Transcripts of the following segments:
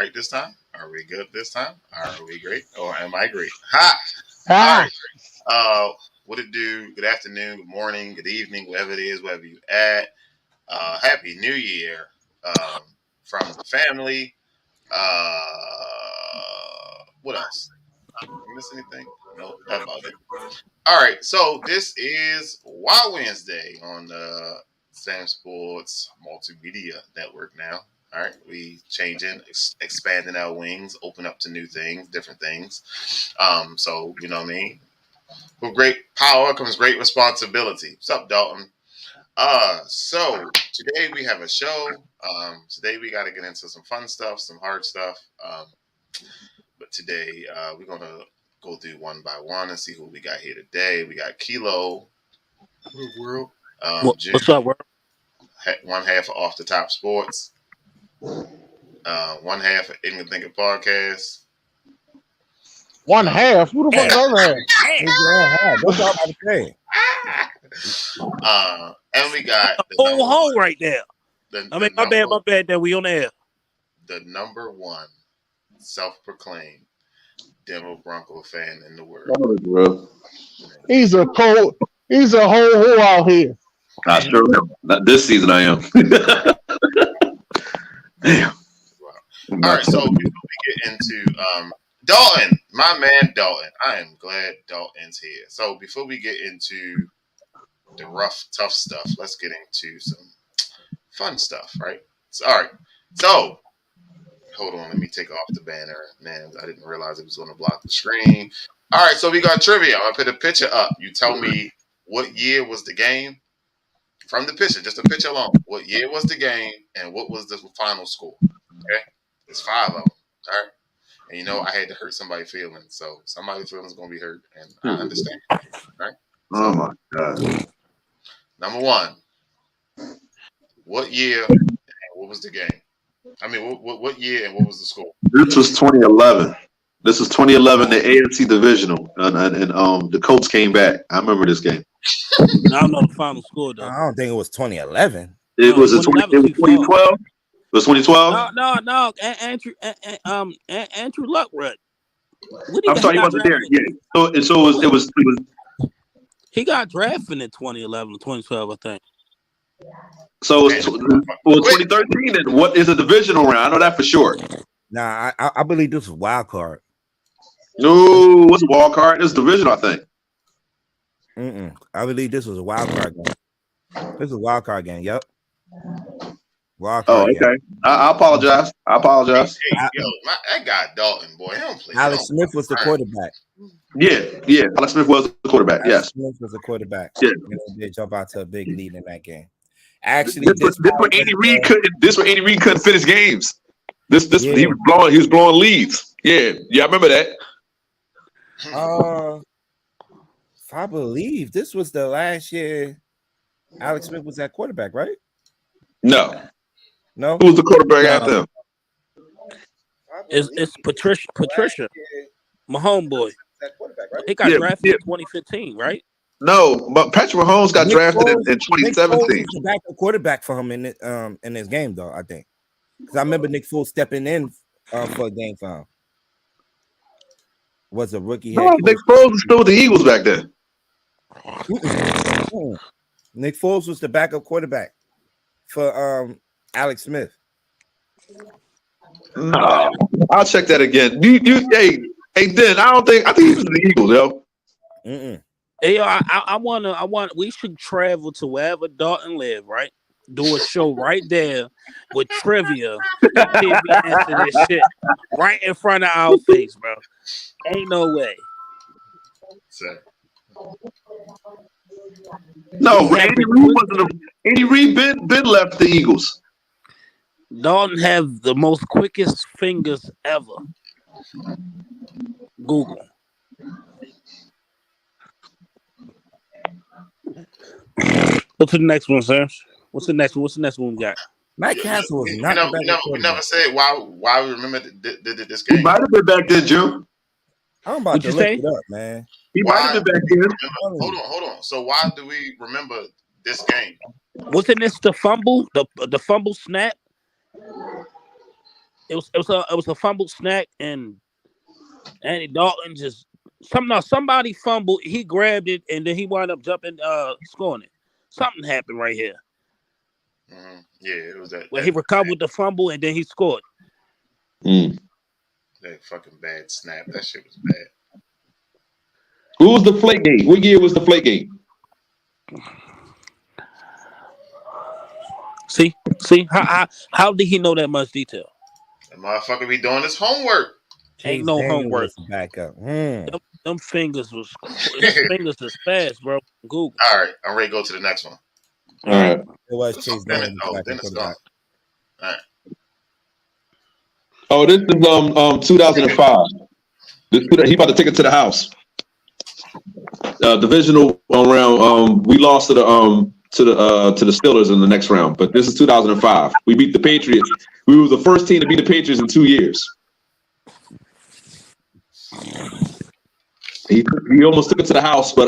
right this time? Are we good this time? Are we great? Or am I great? Ha! All Ah, right. What it do? Good afternoon, good morning, good evening, wherever it is, wherever you at. Happy New Year from the family. What else? Miss anything? No, that about it. All right, so this is Wild Wednesday on the SamzSportz Multimedia Network now. All right, we changing, expanding our wings, open up to new things, different things. So you know what I mean. With great power comes great responsibility. What's up, Dalton? So today we have a show. Today we got to get into some fun stuff, some hard stuff. But today we're gonna go through one by one and see who we got here today. We got Kilo, world, June, What's up, bro? one half of Off the Top Sports, one half of Ignorant Thinking Podcast. one half. Who the fuck is the other half? What's all about to say? And we got A whole hole right there. My bad that we on the air. The number one self-proclaimed Denver Bronco fan in the world. Oh, bro. He's a whole whole out here. I sure am. Not this season, I am. Damn. Wow. All right, so before we get into Dalton, my man Dalton, I am glad Dalton's here. So before we get into the rough, tough stuff, let's get into some fun stuff, right? So, all right, so hold on, let me take off the banner. Man, I didn't realize it was going to block the screen. All right, so we got trivia. I'm going to put a picture up. You tell me what year was the game from the picture, just a picture alone. What year was the game and what was the final score? Okay? It's 5 of them, all right? And you know, I had to hurt somebody's feelings, so somebody's feelings are going to be hurt, and I understand, right? Oh, my God. Number one, what year and what was the game? I mean, what year and what was the score? This was 2011. This was 2011, the AFC Divisional, and the Colts came back. I remember this game. I don't know the final score though. I don't think it was 2011. It was 2012. It was 2012. No. Andrew Luck, right? I'm sorry, he wasn't there. Yeah. So it was. He got drafted in 2011 or 2012, I think. So it's 2013. And what is a divisional round? I know that for sure. Nah, I believe this was wild card. No, what's a wild card? It's divisional, I think. I believe this was a wild card game. This is a wild card game. Yep. Wild card okay. Game. I apologize. Hey, yo, that guy Dalton, boy, he don't play. Alex Smith was the quarterback. Yeah. Alex Smith was the quarterback. Alex Smith was the quarterback. Yeah. And they jump out to a big lead in that game. Actually, this where Andy Reid couldn't finish games. He was blowing leads. Yeah, I remember that. I believe this was the last year Alex Smith was at quarterback, right? No. Who was the quarterback after him? It's Patricia, my homeboy. He got drafted in 2015, right? No, but Patrick Mahomes got drafted in 2017. Nick Foles was the backup quarterback for him in this game, though. I think because I remember Nick Foles stepping in for a game for him. Was a rookie. Nick Foles was still with the Eagles back then. Nick Foles was the backup quarterback for Alex Smith. No, I'll check that again. Hey, Den, I think he was in the Eagles, yo. Hey, yo, I want. We should travel to wherever Dalton live, right? Do a show right there with trivia. And answer this shit right in front of our face, bro. Ain't no way. No, Andy Reid been left the Eagles. Dalton have the most quickest fingers ever. Google. What's the next one, sir? What's the next one we got? Mike Castle was not. We never said why we remember this game. He might have been back then, Jim. I'm about to look it up, man. He might have been back then. Hold on. So why do we remember this game? Wasn't this the fumble? The fumble snap? it was a fumbled snack, and Andy Dalton just somebody fumbled. He grabbed it, and then he wound up jumping, scoring it. Something happened right here Yeah, it was that. where he recovered the fumble, and then he scored. That fucking bad snap. That shit was bad. Who was the Flake game? What year was the Flake game? See, how did he know that much detail? That motherfucker be doing his homework. Ain't no homework. Back up. Them fingers was his fingers is fast, bro. Google. All right, I'm ready to go to the next one. All right. It was Chase Daniels. Then it's gone. All right. Oh, this is 2005. He about to take it to the house. Divisional round. We lost to the Steelers in the next round, but this is 2005. We beat the Patriots. We were the first team to beat the Patriots in 2 years. He almost took it to the house, but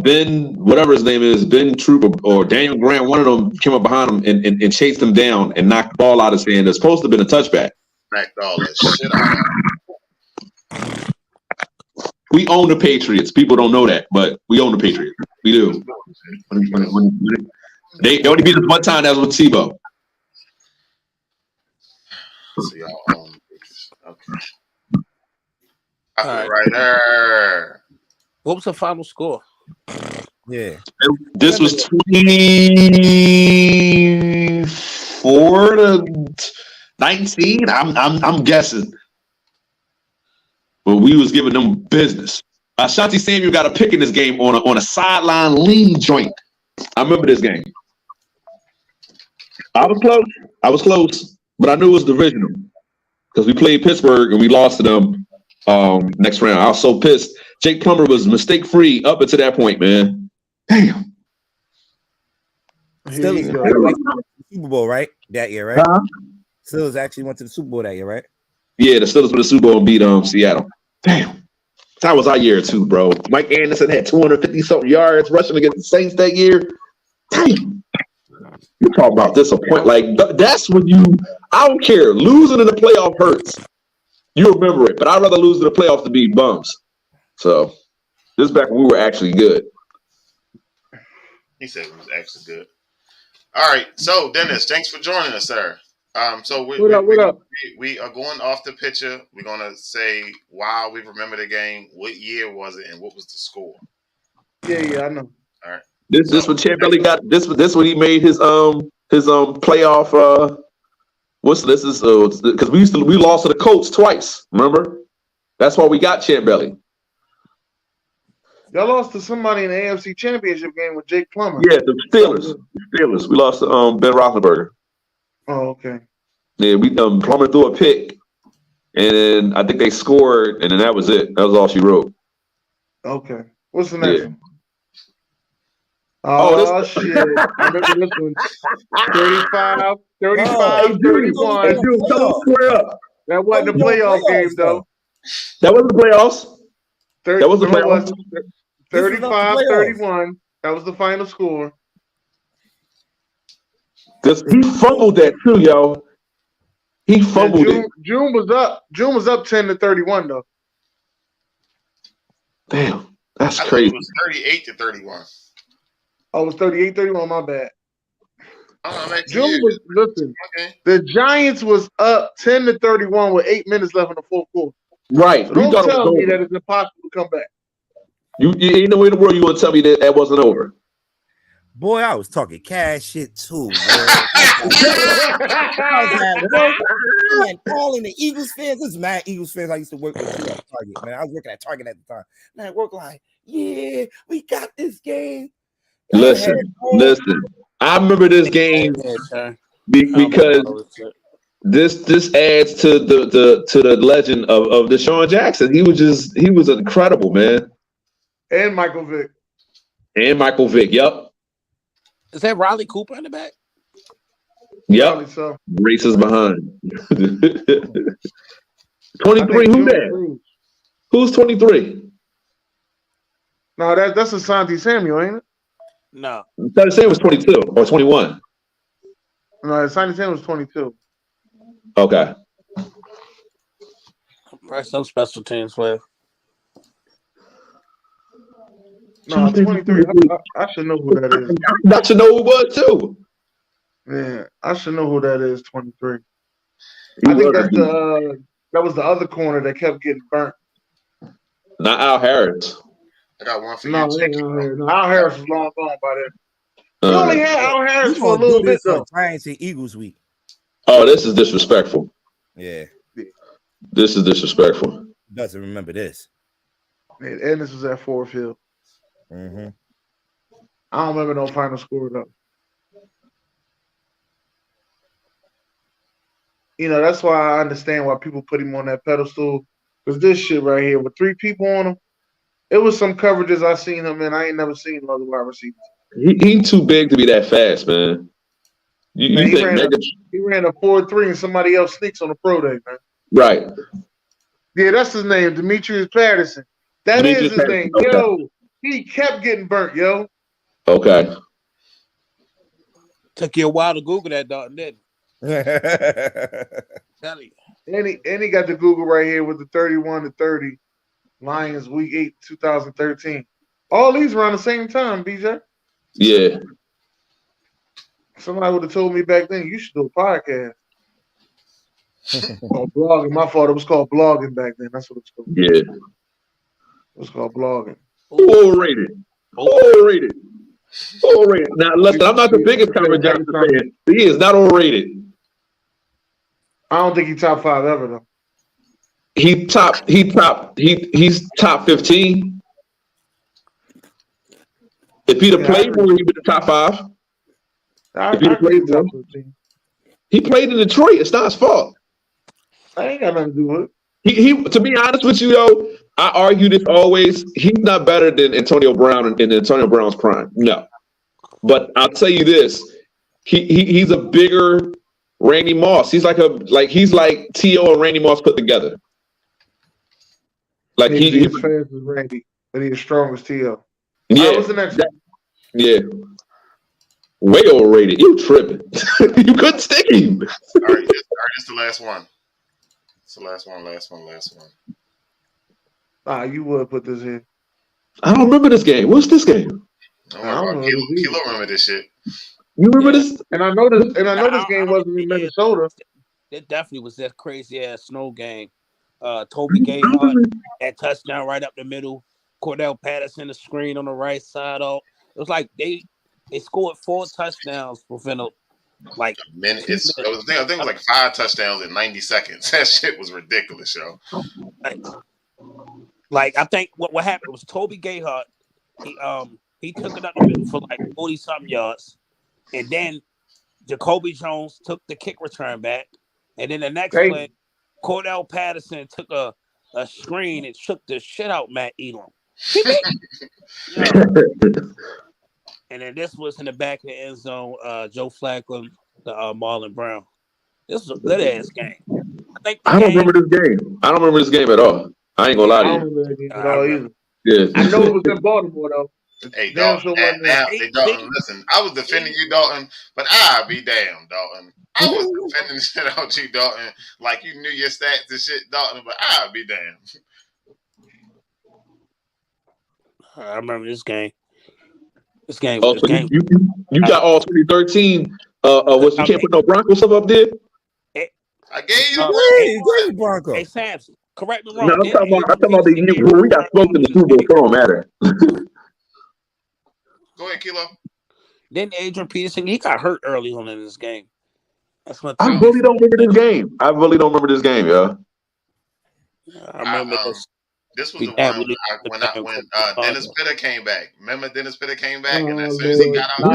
Ben, whatever his name is, Ben Troop or Daniel Grant, one of them came up behind him and chased him down and knocked the ball out of his hand. It's supposed to have been a touchback. Smacked all that shit out. We own the Patriots. People don't know that, but we own the Patriots. We do. They only beat us one time. That was with Tebow. So y'all own the Patriots. Okay. Right there. What was the final score? Yeah. This was 24 to 19. I'm guessing. But we was giving them business. Ashanti Samuel got a pick in this game on a sideline lean joint. I remember this game. I was close, but I knew it was divisional because we played Pittsburgh and we lost to them next round. I was so pissed. Jake Plummer was mistake free up until that point, man. Damn. Steelers went to the Super Bowl, right? That year, right? Steelers actually went to the Super Bowl that year, right? Yeah, the Steelers went to the Super Bowl and beat Seattle. Damn. That was our year too, bro. Mike Anderson had 250-something yards rushing against the Saints that year. Damn. You talk about disappointment. Like, that's when I don't care. Losing in the playoff hurts. You remember it, but I'd rather lose in the playoffs to beat bums. So, this is back when we were actually good. He said it was actually good. All right. So, Dennis, thanks for joining us, sir. So what up? We are going off the picture. We're gonna say why we remember the game, what year was it, and what was the score. Yeah, I know. All right. This when Champ Bailey got this when he made his playoff. What's this is because we lost to the Colts twice. Remember? That's why we got Champ Bailey. Y'all lost to somebody in the AFC Championship game with Jake Plummer. Yeah, the Steelers. We lost to Ben Roethlisberger. Oh, okay. Yeah, we Plummer threw a pick, and then I think they scored, and then that was it. That was all she wrote. Okay. What's the next one? Oh, shit. I remember this one. 35, 31. Hey, dude, tell them square up. That wasn't a playoff game, though. That wasn't the playoffs. That was the playoffs. 35-31. That was the final score. Because he fumbled that too, yo. He fumbled it. June was up 10-31 though. Damn, that's I crazy. It was 38-31. Oh, it was 38-31. My bad. June was listen. Okay. The Giants was up 10-31 with 8 minutes left in the fourth quarter. Right. So don't tell me that it's impossible to come back. You ain't no way in the world you want to tell me that wasn't over. Boy, I was talking cash shit too, man. Calling the Eagles fans. This is mad Eagles fans I used to work with at Target, man. I was working at Target at the time. Man, I work like, yeah, we got this game. Listen. I remember this game because this adds to the legend of Deshaun Jackson. He was incredible, man. And Michael Vick. Yep. Is that Riley Cooper in the back? Yep. So. Races behind. 23. Who that? Who's 23? No, that's Asante Samuel, ain't it? No. Asante Samuel was 22 or 21. No, Asante Samuel was 22. Okay. Press some special teams player. No, 23. I should know who that is. I should know who it was too. Yeah, I should know who that is. 23. He I think was. that was the other corner that kept getting burnt. Not Al Harris. I got one for No, you. no, Al Harris was long gone by then. We only had Al Harris You for a gonna little do bit this on though. Giants and Eagles week? Oh, this is disrespectful. Yeah, This is disrespectful. doesn't remember this. Man, Ennis was at Ford Field. Mm-hmm. I don't remember no final score though. You know, that's why I understand why people put him on that pedestal. Because this shit right here with 3 people on him, it was some coverages I seen him in. I ain't never seen other wide receivers. He too big to be that fast, man. Man, You think he ran a 4.3 and somebody else sneaks on the pro day, man. right? Yeah, that's his name, Demetrius Patterson. That is his name. Okay. Yo, he kept getting burnt, yo. Okay. Took you a while to Google that, dog, didn't it? Tell you. And he got the Google right here with the 31-30 Lions Week 8, 2013. All these around the same time, BJ. Yeah. Somebody would have told me back then, you should do a podcast. Or blogging. My fault. It was called blogging back then. That's what it was called. Yeah. It was called blogging. Overrated. Overrated. Overrated. Now, listen, I'm not the biggest Cameron Johnson fan. He is not overrated. I don't think he's top 5 ever though. He's top 15. If he'd have played more, he'd be the top 5. I think top 15. He played in Detroit. It's not his fault. I ain't got nothing to do with it. He to be honest with you, yo, I argue this always. He's not better than Antonio Brown in Antonio Brown's prime. No. But I'll tell you this. He's a bigger Randy Moss. He's like T.O. and Randy Moss put together. Like he's as fast as Randy, but he's as strong as T.O. Yeah. What's the next one? Yeah. Way overrated. You tripping. You couldn't stick him. All right, this is the last one. It's the last one. You would put this in. I don't remember this game. What's this game? Kilo remember this shit. You remember this? And I know this game wasn't in Minnesota. It definitely was that crazy ass snow game. Toby Gayhart had touchdown right up the middle. Cordell Patterson the screen on the right side. It was like they scored 4 touchdowns within a minute. I think it was like 5 touchdowns in 90 seconds. That shit was ridiculous, yo. Like I think what happened was Toby Gayhart. He took it up the middle for like 40-something yards, and then Jacoby Jones took the kick return back, and then the next play, Cordell Patterson took a screen and shook the shit out Matt Elam. And then this was in the back of the end zone. Joe Flacco, the Marlon Brown. This was a good ass game. I don't remember this game. I don't remember this game at all. I ain't gonna lie to you. I don't remember that game at all either. Yeah. I know it was in Baltimore though. Hey, Dalton, listen, I was defending you, Dalton, but I'll be damned, Dalton. I was defending the shit out you, Dalton, like you knew your stats and shit, Dalton, but I'll be damned. I remember this game. You got all 2013. What you can't put no Broncos stuff up there? I gave you the Broncos. Hey, Sam's, correct me wrong. No, I'm talking about the year when we got smoked in the Super Bowl. It don't matter. Go ahead, Kilo. Then Adrian Peterson, he got hurt early on in this game. That's what I really don't remember this game. Yo. I remember this. This was the one when Dennis Pitta came back. Remember Dennis Pitta came back, and as soon as he got out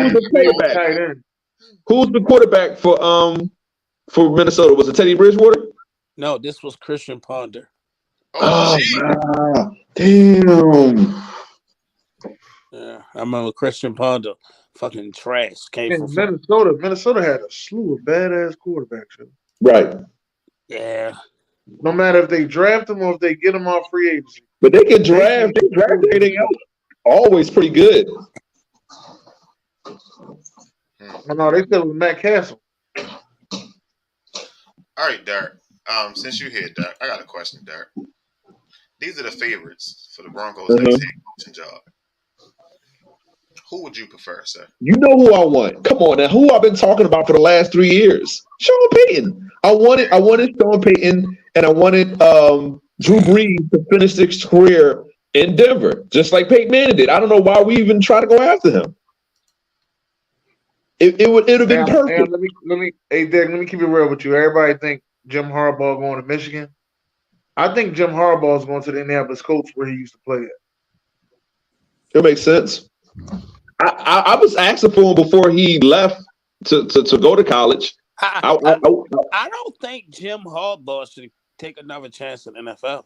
Who's the quarterback for Minnesota? Was it Teddy Bridgewater? No, this was Christian Ponder. Oh damn. Yeah, I remember Christian Ponder, fucking trash. Came from Minnesota. Minnesota had a slew of badass quarterbacks. Right. Yeah. No matter if they draft them or if they get them off free agency. But they can draft. They draft everything else. Always pretty good. No, they still with Matt Castle. All right, Derek. Since you're here, Derek, I got a question, Derek. These are the favorites for the Broncos' next head coaching job. Who would you prefer, sir? You know who I want. Come on now. Who I've been talking about for the last 3 years? Sean Payton. I wanted Sean Payton, and I wanted Drew Brees to finish his career in Denver, just like Peyton Manning did. I don't know why we even try to go after him. It would have been perfect. Hey, Derek, let me keep it real with you. Everybody think Jim Harbaugh going to Michigan. I think Jim Harbaugh is going to the Indianapolis Colts where he used to play at. It makes sense. I was asking for him before he left to go to college. I don't think Jim Harbaugh should take another chance in the NFL.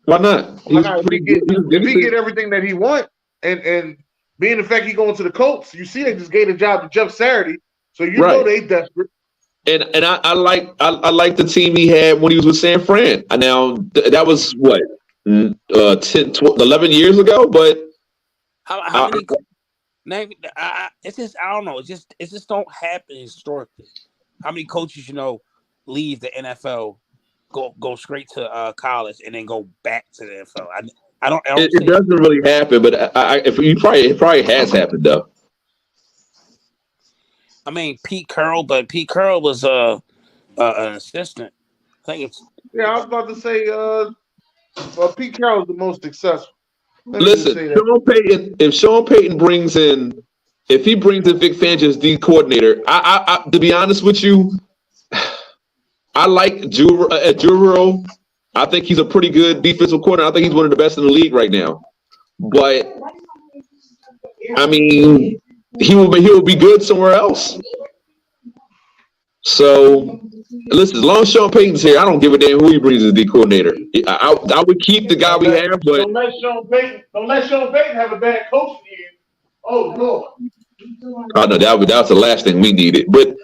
Why not? If he get everything that he wants, and being the fact he going to the Colts, you see they just gave a job to Jeff Saturday, so you know they desperate. And I like the team he had when he was with San Fran. Now that was what 10, 11 years ago, but how many? It's just I don't know. It just don't happen historically. How many coaches leave the NFL, go straight to college, and then go back to the NFL? I don't. It doesn't really happen, but it probably has happened though. I mean, Pete Carroll was an assistant. I think it's. Yeah, I was about to say, Pete Carroll's the most successful. Listen, Sean Payton brings in Vic Fangio as D coordinator, I to be honest with you, I like Juro. I think he's a pretty good defensive coordinator. I think he's one of the best in the league right now. But I mean, he will be good somewhere else. So listen, as long as Sean Payton's here, I don't give a damn who he brings as the coordinator. I would keep the guy we have, but don't let Sean Payton have a bad coach here. Oh Lord. Oh no, that was the last thing we needed. But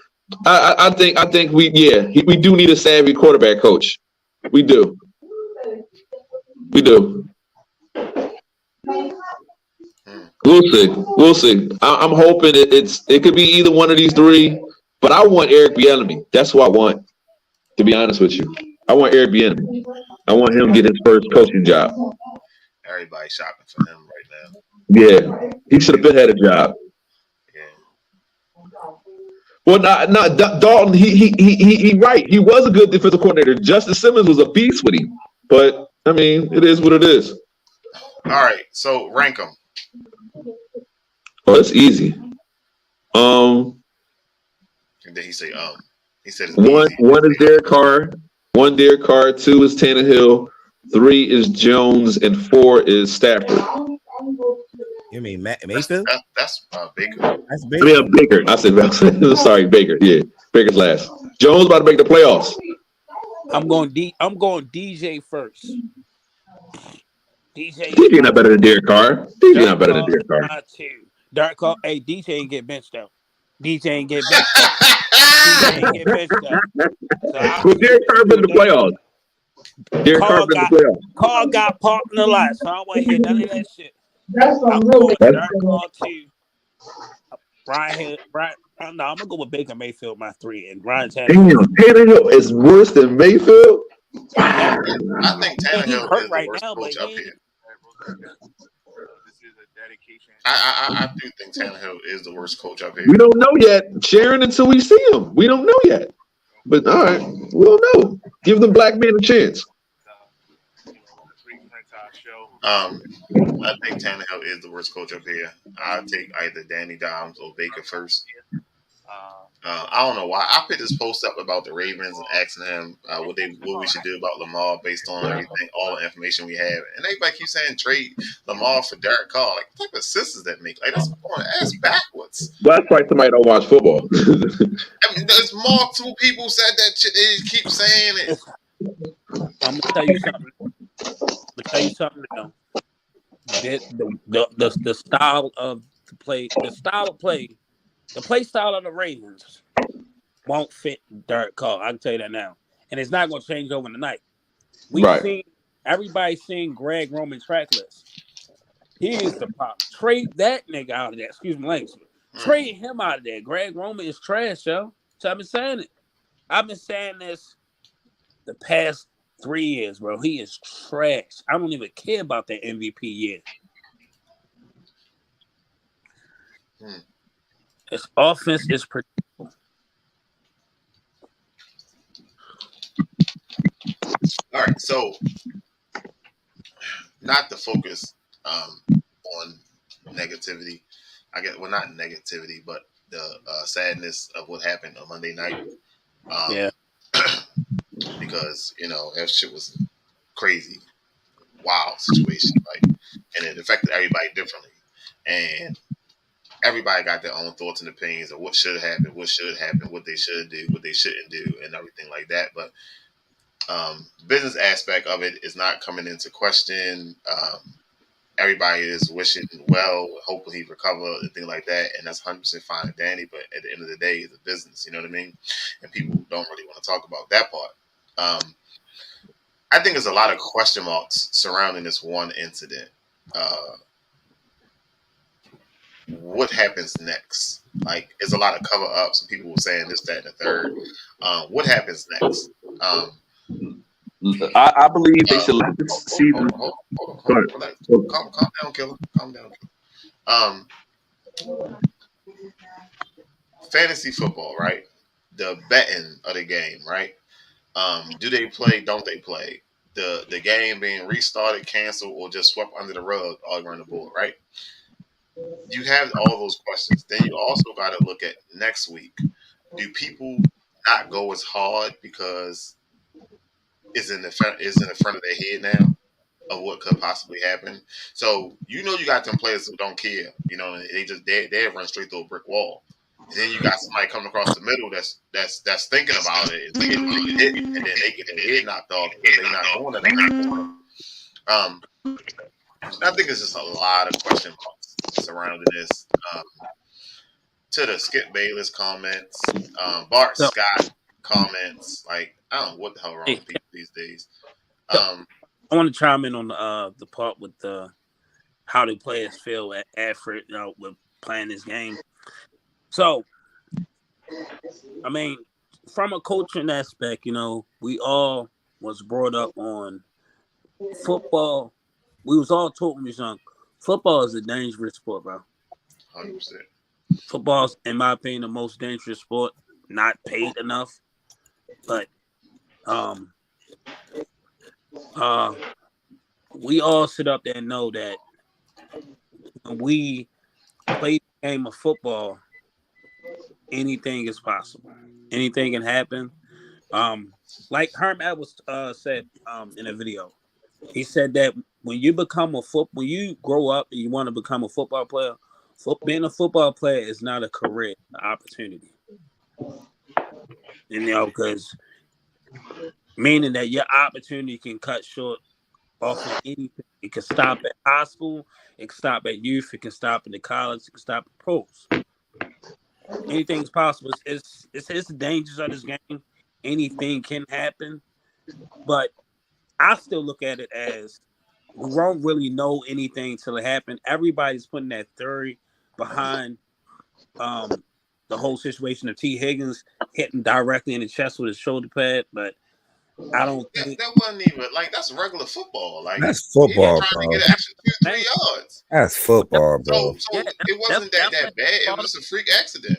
I think we do need a savvy quarterback coach. We do. We'll see. I'm hoping it could be either one of these three. But I want Eric Bieniemy. That's who I want. To be honest with you, I want Eric Bieniemy. I want him to get his first coaching job. Everybody's shopping for him right now. Yeah, he should have had a job. Yeah. Well, not Dalton. He right. He was a good defensive coordinator. Justin Simmons was a beast with him. But I mean, it is what it is. All right, so rank them. Oh, it's easy. And then he say, he said it's one is Derek Carr, 2 is Tannehill, 3 is Jones, and 4 is Stafford. You mean Mayfield? That's Baker. That's Baker. I mean, Baker. I said sorry, Baker. Yeah, Baker's last. Jones about to make the playoffs. I'm going DJ first. DJ not better than Derek Carr. DJ not better than Derek Carr. Derek Carr. Hey, DJ ain't get benched though. DJ ain't get benched. DJ ain't get benched though. Well, Derek Carr been in the playoffs. Derek Carr been in the playoffs. Carr got parked in the lot, so I don't want to hear none of that shit. I'm going Derek Carr too. I'm gonna go with Baker Mayfield, my 3, and Ryan Tannehill. Damn, Tannehill is worse than Mayfield. I think Tannehill is the right worst now, coach but up here. I do think Tannehill is the worst coach up here. We don't know yet, Sharon, until we see him. We don't know yet. But all right, we'll know. Give the black man a chance. I think Tannehill is the worst coach up here. I'll take either Danny Dimes or Baker first. I don't know why. I picked this post up about the Ravens and asking him what we should do about Lamar based on everything, all the information we have. And everybody keeps saying trade Lamar for Derek Carr. Like, what type of sense does that make? Like, that's going ass backwards. Well, that's why somebody don't watch football. I mean, there's multiple people said that shit. They just keep saying it. I'm gonna tell you something. Now. The style of the play, the play style of the Ravens won't fit Derek Carr. I can tell you that now, and it's not going to change overnight. Everybody's seen Greg Roman track list. He is the problem. Trade that nigga out of there. Excuse me, language. Trade him out of there. Greg Roman is trash, yo. So I've been saying it. I've been saying this the past 3 years, bro, he is trash. I don't even care about that MVP year. His offense is predictable. All right, so not to focus on negativity. I guess well, not negativity, but the sadness of what happened on Monday night. Yeah. Because that shit was crazy, wild situation, like, and it affected everybody differently, and everybody got their own thoughts and opinions of what should happen, what they should do, what they shouldn't do, and everything like that. But business aspect of it is not coming into question. Everybody is wishing well, hoping he recover and things like that, and that's 100% fine and dandy. But at the end of the day, it's a business, you know what I mean? And people don't really want to talk about that part. I think there's a lot of question marks surrounding this one incident. What happens next? Like, there's a lot of cover ups, and people were saying this, that, and the third. What happens next? I believe they should let this season. Hold on. Calm down, killer. Calm down. Fantasy football, right? The betting of the game, right? Do they play? Don't they play? The game being restarted, canceled, or just swept under the rug all around the board, right? You have all those questions. Then you also got to look at next week. Do people not go as hard because it's in the front of their head now of what could possibly happen? So you got them players who don't care. They run straight through a brick wall. And then you got somebody coming across the middle that's thinking about it and getting hit, and then they get their head knocked off because they're not doing it. I think it's just a lot of question marks surrounding this. To the Skip Bayless comments, Bart Scott comments, like, I don't know what the hell wrong with people these days. I want to chime in on the part with how the players feel at effort, with playing this game. So, I mean, from a coaching aspect, we all was brought up on football. We was all taught when we was young. Football is a dangerous sport, bro. 100%. Football's, in my opinion, the most dangerous sport. Not paid enough, but we all sit up there and know that when we play the game of football, anything is possible. Anything can happen. Like Herm Edwards said in a video, he said that when you grow up and you want to become a football player, being a football player is not a career, an opportunity. Because meaning that your opportunity can cut short off of anything. It can stop at high school, it can stop at youth, it can stop in the college, it can stop at pros. Anything's possible. It's the dangers of this game. Anything can happen, but I still look at it as we won't really know anything till it happens. Everybody's putting that theory behind the whole situation of T. Higgins hitting directly in the chest with his shoulder pad, but I don't think that wasn't even like, that's regular football. Like, That's he was football, trying bro. to get an extra 2-3 yards. That's football, bro. So it wasn't that bad. It was just a freak accident.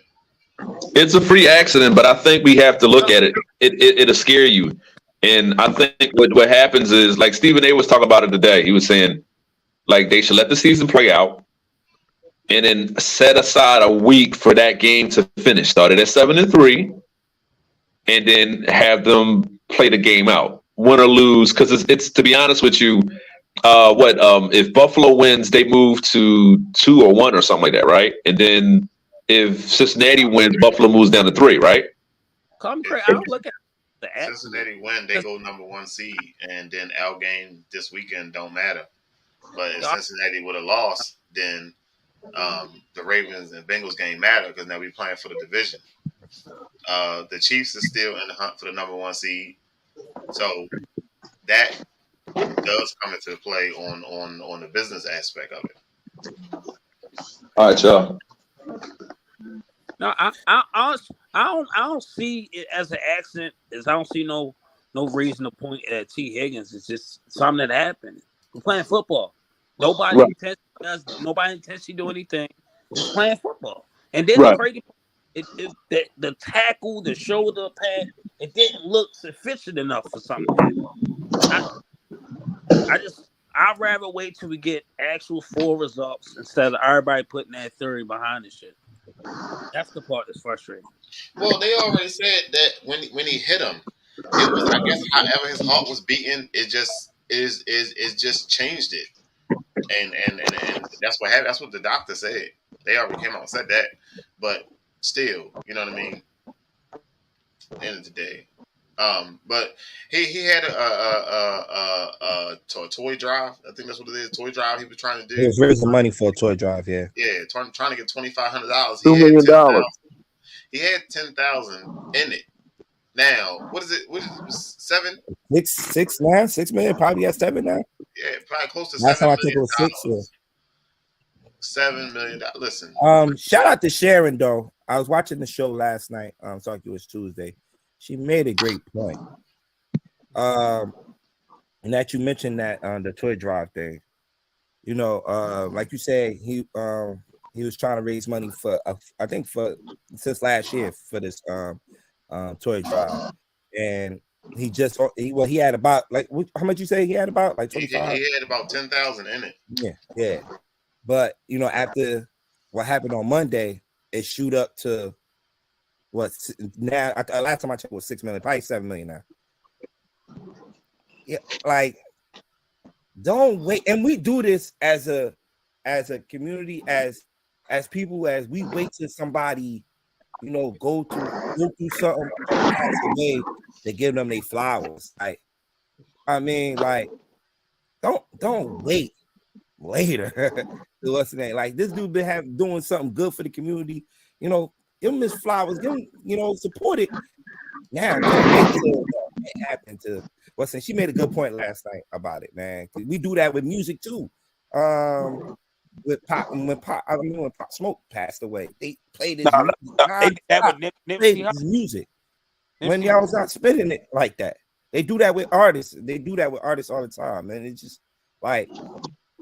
It's a free accident, but I think we have to look at it. It'll scare you. And I think what happens is, like Stephen A was talking about it today. He was saying, like, they should let the season play out and then set aside a week for that game to finish. Started at 7-3, and then have them play the game out, win or lose. Because it's to be honest with you, if Buffalo wins, they move to 2 or 1 or something like that, right? And then if Cincinnati wins, Buffalo moves down to 3, right? Come crazy. I don't look at the Cincinnati win, they go number 1 seed, and then our game this weekend don't matter. But if Cincinnati would have lost, then the Ravens and Bengals game matter, because now we're playing for the division. The Chiefs are still in the hunt for the number 1 seed, so that does come into play on the business aspect of it. All right, y'all. No, I don't see it as an accident. As I don't see no no reason to point at T. Higgins. It's just something that happened. We're playing football. Nobody Right. intentionally do anything. Just playing football. And then the Right. crazy part, the tackle, the shoulder pad, it didn't look sufficient enough for something to happen. I'd rather wait till we get actual full results instead of everybody putting that theory behind the shit. That's the part that's frustrating. Well, they already said that when he hit him, it was, I guess, however his heart was beating, it just just changed it, and that's what happened. That's what the doctor said. They already came out and said that, but still, you know what I mean. At the end of the day, but he had a toy drive. I think that's what it is. Toy drive. He was trying to He do. was raising money for a toy drive. Yeah. Yeah, trying to get $2,500. $2 million. He had 10,000 in it. Now, what is it? What is it? 7? 6 now, 6 million, probably at 7 now. Yeah, probably close to Last time $7 I checked, it million. was 6. Yeah. $7 million. Listen, Shout out to Sharon though. I was watching the show last night. Sorry, it was Tuesday. She made a great point. And that you mentioned that the toy drive thing. You know, like you said, he was trying to raise money for I think since last year for this toy drive, and he had about how much you say he had about like 25. he had about 10,000 in it. Yeah. But you know, after what happened on Monday, it shoot up to what now? Last time I checked was 6 million, probably 7 million now. Yeah, like don't wait, and we do this as a community, as people, as we wait till somebody, you know, go through something, pass away to give them their flowers. Like, I mean, like, don't wait later. What's the name? Like this dude been doing something good for the community. You know, give him his flowers. Give him, you know, support it. Now, don't wait till it happened to. She made a good point last night about it, man. We do that with music too. With Pop, when Pop Smoke passed away, they played his music. When y'all was not spinning it like that. They do that with artists. They do that with artists all the time, and it's just like,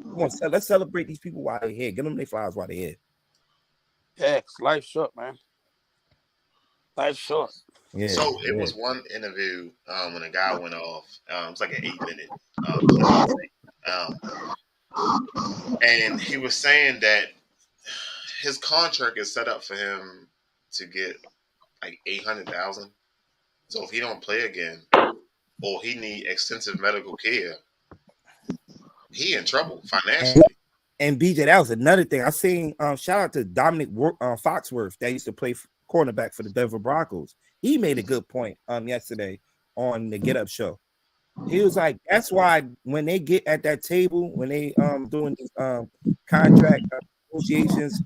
let's celebrate these people while they're here. Give them their flowers while they're here. Yeah, life's short, man. Life's short. Yeah, so it was one interview when a guy went off. It was like an 8-minute and he was saying that his contract is set up for him to get like 800,000. So if he don't play again, or he need extensive medical care, he in trouble financially. And BJ, that was another thing I seen. Shout out to Dominic Foxworth that used to play cornerback for the Denver Broncos. He made a good point yesterday on the Get Up show. He was like, that's why when they get at that table, when they doing these contract negotiations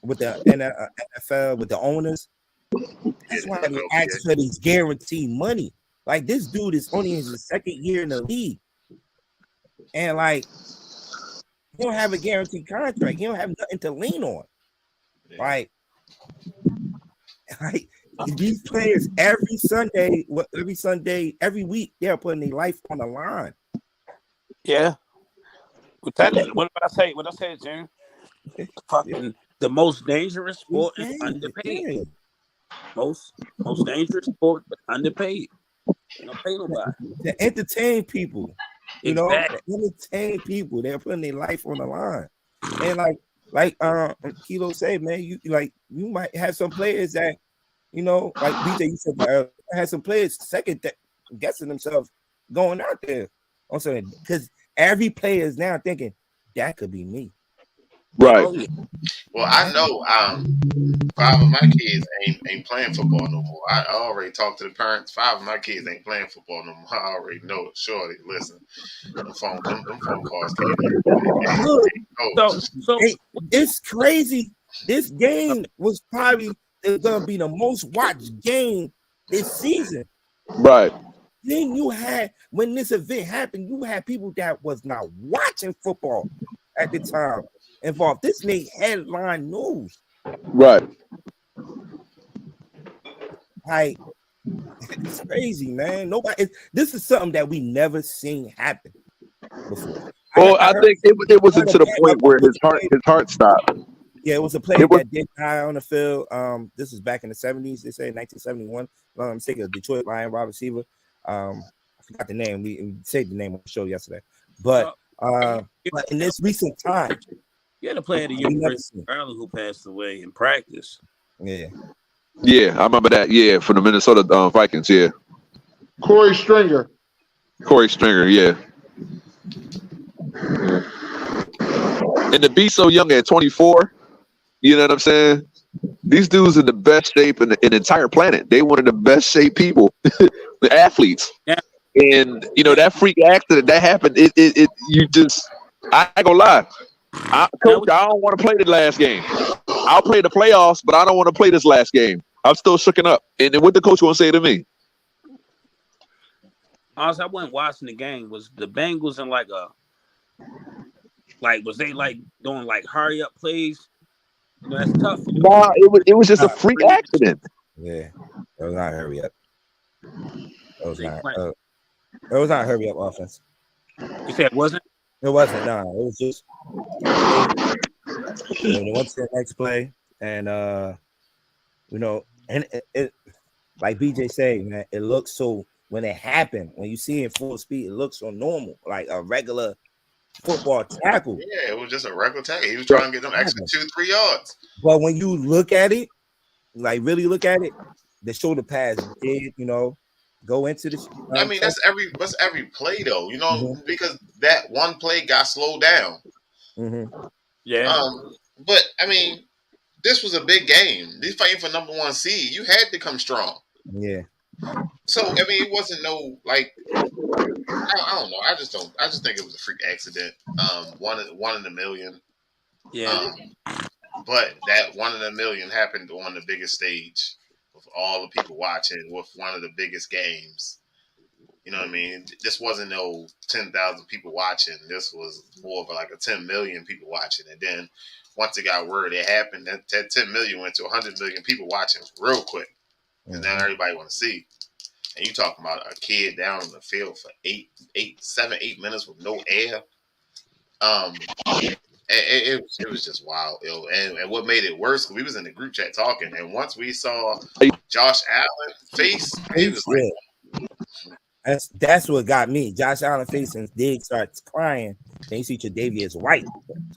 with the NFL, with the owners, that's why they ask for these guaranteed money. Like this dude is only in his second year in the league, and like he don't have a guaranteed contract. He don't have nothing to lean on. Like these players every Sunday, every week, they're putting their life on the line. Yeah. What did I say? What I said, Jim? Fucking the most dangerous sport is underpaid. Most dangerous sport, but underpaid. They don't pay nobody. To entertain people. You know, entertain people. They're putting their life on the line. And like Kilo said, man, you might have some players that, you know, like BJ, you said, had some players second guessing themselves going out there on something, because every player is now thinking that could be me. Right. Oh, yeah. Well, I know 5 of my kids ain't playing football no more. I already talked to the parents. 5 of my kids ain't playing football no more. I already know it. Surely, listen, them phone calls came in. So it's crazy. This game was probably gonna be the most watched game this season. Right. Then you had, when this event happened, you had people that was not watching football at the time involved. This made headline news. Right. Like, It's crazy, man. Nobody. This is something that we never seen happen before. Well, I think it wasn't to the point where his heart stopped. Yeah, it was a player that did die on the field. This was back in the 70s. They say 1971. I'm thinking of Detroit Lion wide receiver. I forgot the name. We said the name on the show yesterday. But in this recent time, you had a player at the University of Maryland who passed away in practice. Yeah. Yeah, I remember that. Yeah, for the Minnesota Vikings. Yeah. Corey Stringer. Yeah. And to be so young at 24, you know what I'm saying? These dudes in the best shape in the entire planet. They one of the best shaped people, the athletes. Yeah. And you know that freak accident that happened. I ain't gonna lie. Coach, I don't want to play the last game. I'll play the playoffs, but I don't want to play this last game. I'm still shooken up. And then what the coach gonna say to me? Honestly, I wasn't watching the game. Was the Bengals in was they doing hurry up plays? You know, that's tough. Nah, it was just a freak accident. Yeah, it was not hurry up. It was not hurry up offense. You said it wasn't? It wasn't. No, it was just they went to the next play, and and it like BJ said, man, it looks so when it happened, when you see it full speed, it looks so normal, like a regular football tackle. Yeah, it was just a regular tackle. He was trying to get them extra 2-3 yards. But when you look at it, really look at it, the shoulder pads did, go into the. I mean, that's every play though, because that one play got slowed down. Mm-hmm. Yeah. But I mean, this was a big game. They're fighting for number 1 seed. You had to come strong. Yeah. So I mean, it wasn't no I don't know. I just think it was a freak accident. One in a million. Yeah. But that 1 in a million happened on the biggest stage with all the people watching, with one of the biggest games. You know what I mean? This wasn't no 10,000 people watching. This was more of a 10 million people watching. And then once it got word it happened, that 10 million went to 100 million people watching real quick. And now everybody want to see. And you talking about a kid down on the field for 8 minutes with no air. It was just wild. And what made it worse, we was in the group chat talking, and once we saw Josh Allen's face, he was that's what got me. Josh Allen face and Diggs starts crying. Then you see Tre'Davious White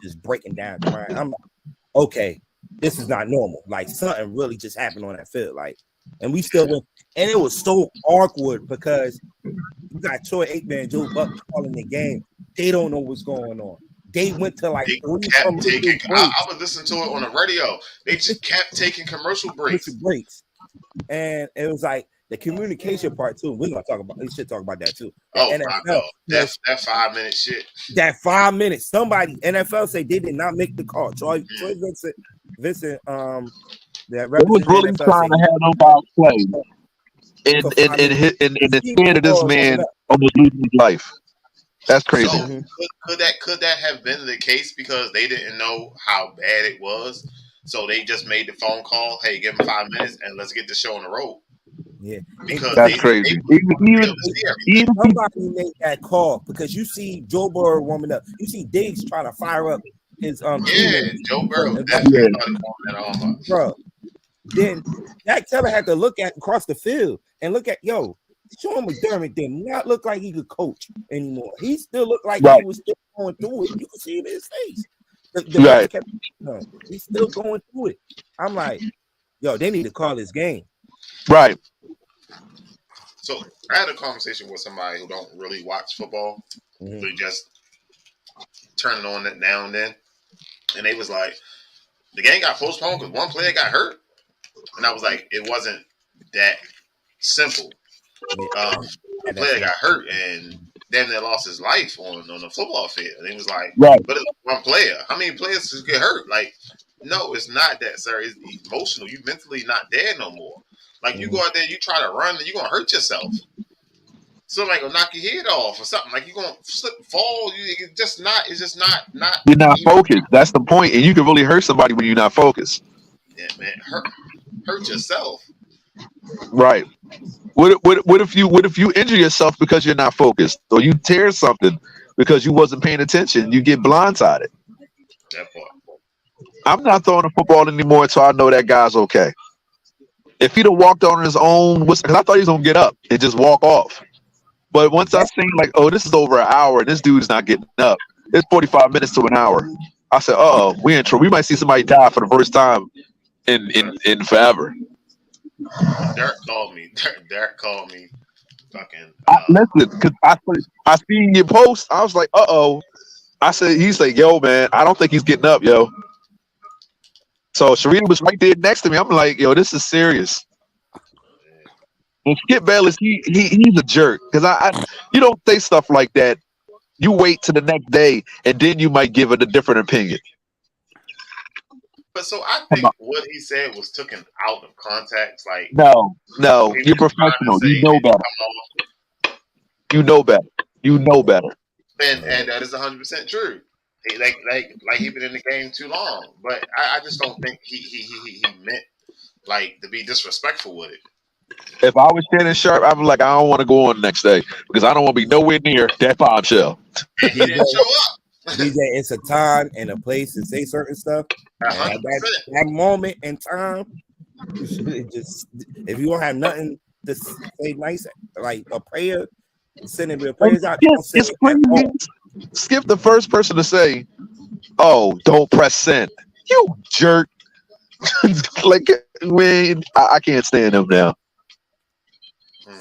just breaking down crying. I'm like, okay, this is not normal. Like something really just happened on that field. And we still went, and it was so awkward because you got Troy Aikman and Joe Buck calling the game. They don't know what's going on. They went to they kept taking. I was listening to it on the radio. They just kept taking commercial breaks. And it was the communication part too. We're gonna talk about. We should talk about that too. NFL, that 5-minute shit. That 5 minutes. Somebody NFL say they did not make the call. Troy Vincent. That was really trying to have them guys play. And the span of this man almost losing his life. That's crazy. So, could that have been the case because they didn't know how bad it was? So they just made the phone call, hey, give him 5 minutes and let's get the show on the road. Yeah. Because that's crazy. Even somebody made that call because you see Joe Burrow warming up. You see Diggs trying to fire up his Joe Burrow. Definitely started calling that on. Bro. Then Dak Taylor had to look at across the field and look at Sean McDermott did not look like he could coach anymore. He still looked like he was still going through it. You could see it in his face. He's still going through it. I'm like, they need to call this game. Right. So I had a conversation with somebody who don't really watch football. Mm-hmm. They just turn it on now and then. And they was like, the game got postponed because one player got hurt. And I was like, it wasn't that simple. The player got hurt and then they lost his life on the football field. And he was like, but it's one player. How many players just get hurt? No, it's not that, sir. It's emotional. You mentally not there no more. You go out there, you try to run, and you're gonna hurt yourself. Somebody gonna knock your head off or something. You're gonna slip, fall. It's just not. You're not focused. That's the point. And you can really hurt somebody when you're not focused. Yeah, man. Hurt yourself. Right. What if you injure yourself because you're not focused, or you tear something because you wasn't paying attention? You get blindsided. That part. I'm not throwing a football anymore until I know that guy's okay. If he'd have walked on his own, because I thought he was gonna get up and just walk off. But once I seen like, oh, this is over an hour and this dude's not getting up. It's 45 minutes to an hour. I said, we in trouble. We might see somebody die for the first time in forever. Derek called me. Derek called me. Fucking. Listen, because I seen your post. I was like, I said, he's like, yo, man, I don't think he's getting up, yo. So Sharita was right there next to me. I'm like, yo, this is serious. And Skip Bayless, he's a jerk because you don't say stuff like that. You wait till the next day and then you might give it a different opinion. But so I think what he said was taken out of context. Like no, you're professional. You know better. You know better. You know better. And that is 100% true. Like he been in the game too long. But I just don't think he meant like to be disrespectful with it. If I was standing sharp, I'd be like, I don't want to go on the next day because I don't want to be nowhere near that bombshell. He didn't show up. DJ, it's a time and a place to say certain stuff. And that moment in time, just if you don't have nothing to say nice, like a prayer, sending your prayers out. Skip the first person to say, "Oh, don't press send." You jerk! Like, man, I can't stand him now.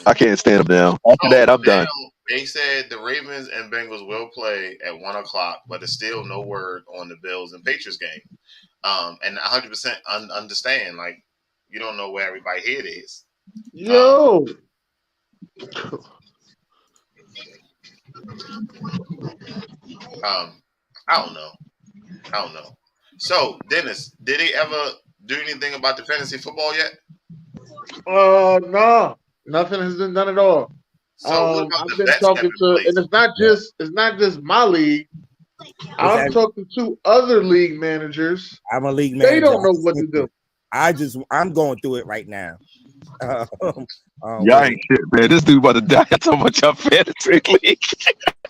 I can't stand him now. After that, I'm done. They said the Ravens and Bengals will play at 1:00, but there's still no word on the Bills and Patriots game. And 100% understand, like, you don't know where everybody head is. Yo. I don't know. So, Dennis, did he ever do anything about the fantasy football yet? No. Nothing has been done at all. So I've been talking to, and it's not just my league. I'm talking to other league managers. I'm a league manager. They don't know what to do. I'm going through it right now. Y'all ain't shit, man. This dude about to die so much on fantasy league.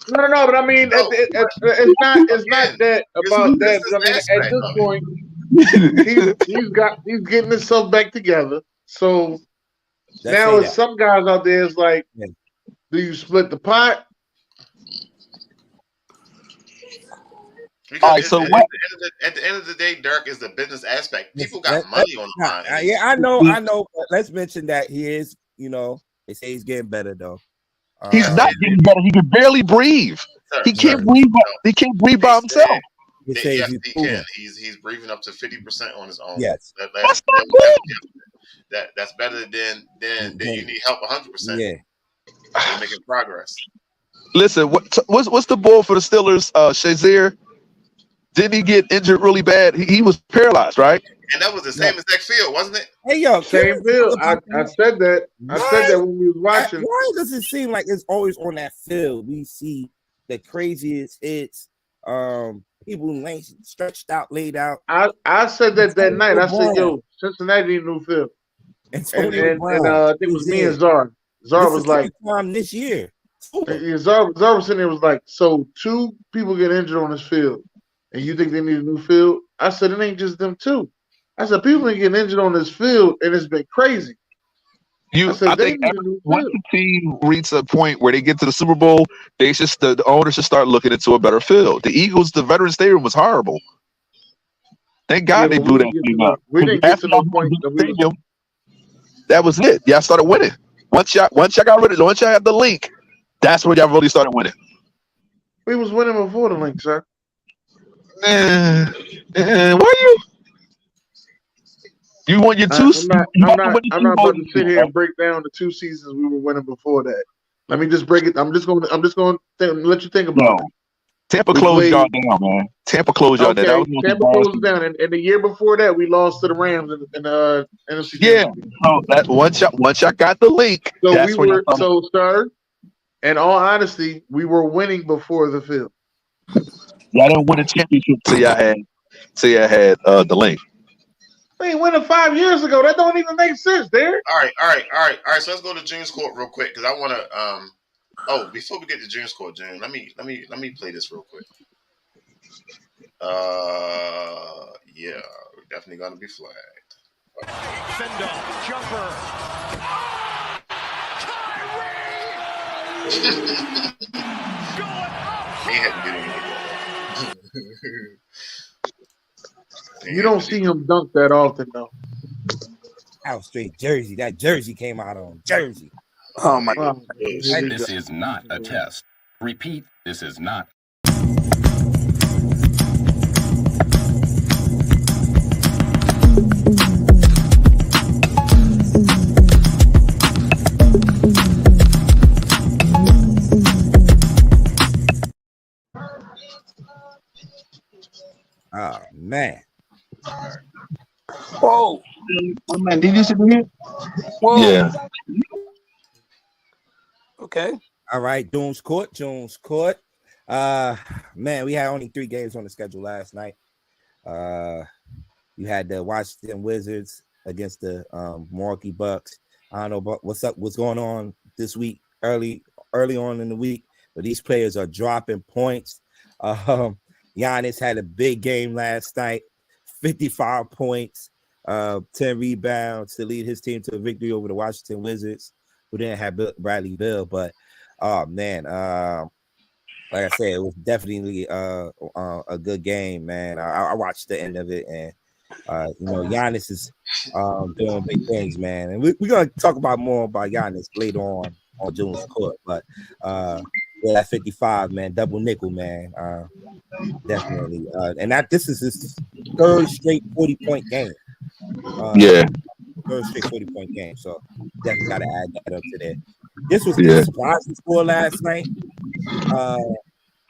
No, but I mean, it's not that about that. I mean, at this point, he's getting himself back together. So now it's some guys out there is like, do you split the pot? Because all right, so at the end of the day, Derek is the business aspect. People got money on the line. Yeah, I know. But let's mention that he is, they say he's getting better though. He's not getting better. He can barely breathe. He can't breathe. He can't breathe by himself. Yes, he can. He's breathing up to 50% on his own. Yes, that's better than you need help 100%. Yeah, you're making progress. Listen, what's the ball for the Steelers? Shazier, didn't he get injured really bad? He was paralyzed, right? And that was the same exact field, wasn't it? Hey, yo, same field. I said that. I said that when we was watching. Why does it seem like it's always on that field? We see the craziest hits. People stretched out, laid out. I said that night. I said, yo, Cincinnati need a new field. And I think it was me and Zara. Zara was like, this year. Zara was sitting there was like, so 2 people get injured on this field, and you think they need a new field? I said, it ain't just them 2. I said, people are getting injured on this field, and it's been crazy. I think once the team reaches a point where they get to the Super Bowl, the owners should start looking into a better field. The Eagles, the Veterans Stadium was horrible. Thank God they blew that thing up. We didn't get to no point. That was it. Y'all started winning. Once y'all got rid of it, once y'all had the link, that's when y'all really started winning. We was winning before the link, sir. Were you? You won your 2 seasons. I'm not about to sit here and break down the 2 seasons we were winning before that. Let me just break it. I'm just going to let you think about it. Tampa closed y'all down, man. Tampa closed y'all down. Tampa closed down, and the year before that, we lost to the Rams in the NFC. Yeah. So that once y'all got the link, so sir. In all honesty, we were winning before the field. Y'all didn't win a championship till y'all had the link. They ain't winning 5 years ago. That don't even make sense, Derek. All right. So let's go to June's court real quick because I want to. Oh, before we get to June's court, June, let me play this real quick. Yeah, we're definitely gonna be flagged. Send off, jumper. He had to get in like You don't see him dunk that often, though. Out straight Jersey. That Jersey came out on Jersey. Oh my God. This is not a test. Repeat, this is not. Oh man. Whoa. Oh, man, did you see me? Whoa. Yeah. Okay. All right, Jones Court. Man, we had only 3 games on the schedule last night. You had the Washington Wizards against the Milwaukee Bucks. I don't know about what's going on this week, early on in the week, but these players are dropping points. Giannis had a big game last night, 55 points, 10 rebounds to lead his team to a victory over the Washington Wizards, who didn't have Bradley Beal. But oh man, like I said, it was definitely a good game, man. I watched the end of it, and Giannis is doing big things, man. And we're gonna talk more about Giannis later on June's court, but yeah, that 55, man, double nickel, man, definitely. And this is his 3rd straight 40-point game. Yeah. 3rd straight 40-point game. So definitely got to add that up to there. This was the surprising score last night.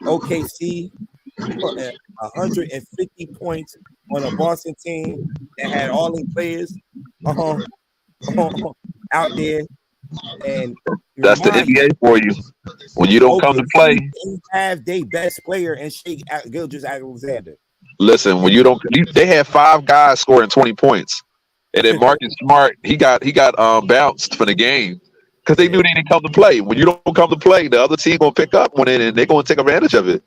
OKC put 150 points on a Boston team that had all their players out there. And that's the NBA for you. When you don't come to play, they have their best player and Shea Gilgeous-Alexander. Listen, when you don't, they had 5 guys scoring 20 points, and then Marcus Smart he got bounced for the game because they knew they didn't come to play. When you don't come to play, the other team gonna pick up when and they're gonna take advantage of it.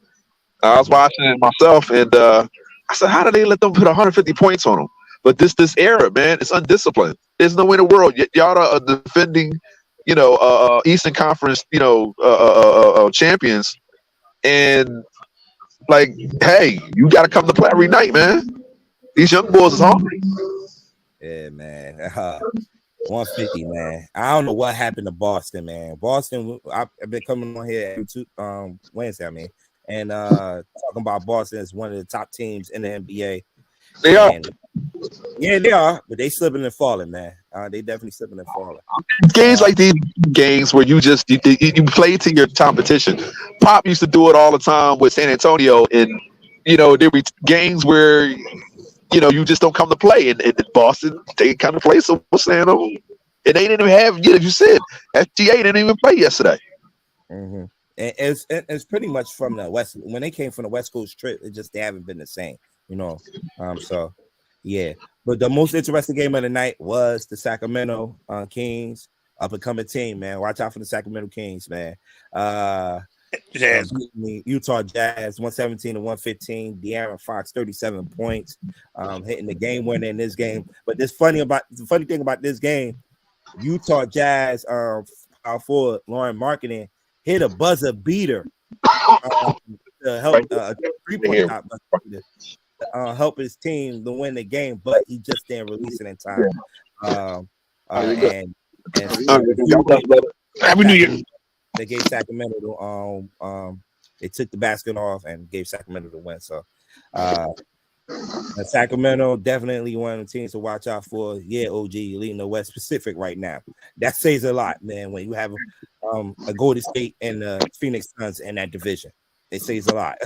I was watching it myself, and I said, how do they let them put 150 points on them? But this era, man, it's undisciplined. There's no way in the world. Y'all are defending, Eastern Conference, champions, and like, hey, you got to come to play every night, man. These young boys is hungry. Yeah, man. 150, man. I don't know what happened to Boston, man. Boston, I've been coming on here every Wednesday, and talking about Boston as one of the top teams in the NBA. They are. Yeah, they are, but they slipping and falling, man. They definitely slipping and falling. Games like these games where you play to your competition. Pop used to do it all the time with San Antonio, and there were games where you just don't come to play, and Boston they come to play. So what's saying them? And they didn't even have, as you said, FGA didn't even play yesterday. Mm-hmm. And it's pretty much from the West. When they came from the West Coast trip, they haven't been the same, So yeah. But the most interesting game of the night was the Sacramento Kings, up and coming team, man. Watch out for the Sacramento Kings, man. Utah Jazz 117-115. De'Aaron Fox 37 points, hitting the game winner in this game. But the funny thing about this game, Utah Jazz power forward Lauren Marketing hit a buzzer beater to help 3-point shot buzzer beater. Help his team to win the game, but he just didn't release it in time. Happy New Year. They gave Sacramento they took the basket off and gave Sacramento the win. So Sacramento definitely one of the teams to watch out for. Yeah, OG leading the West Pacific right now. That says a lot, man. When you have a Golden State and the Phoenix Suns in that division, it says a lot.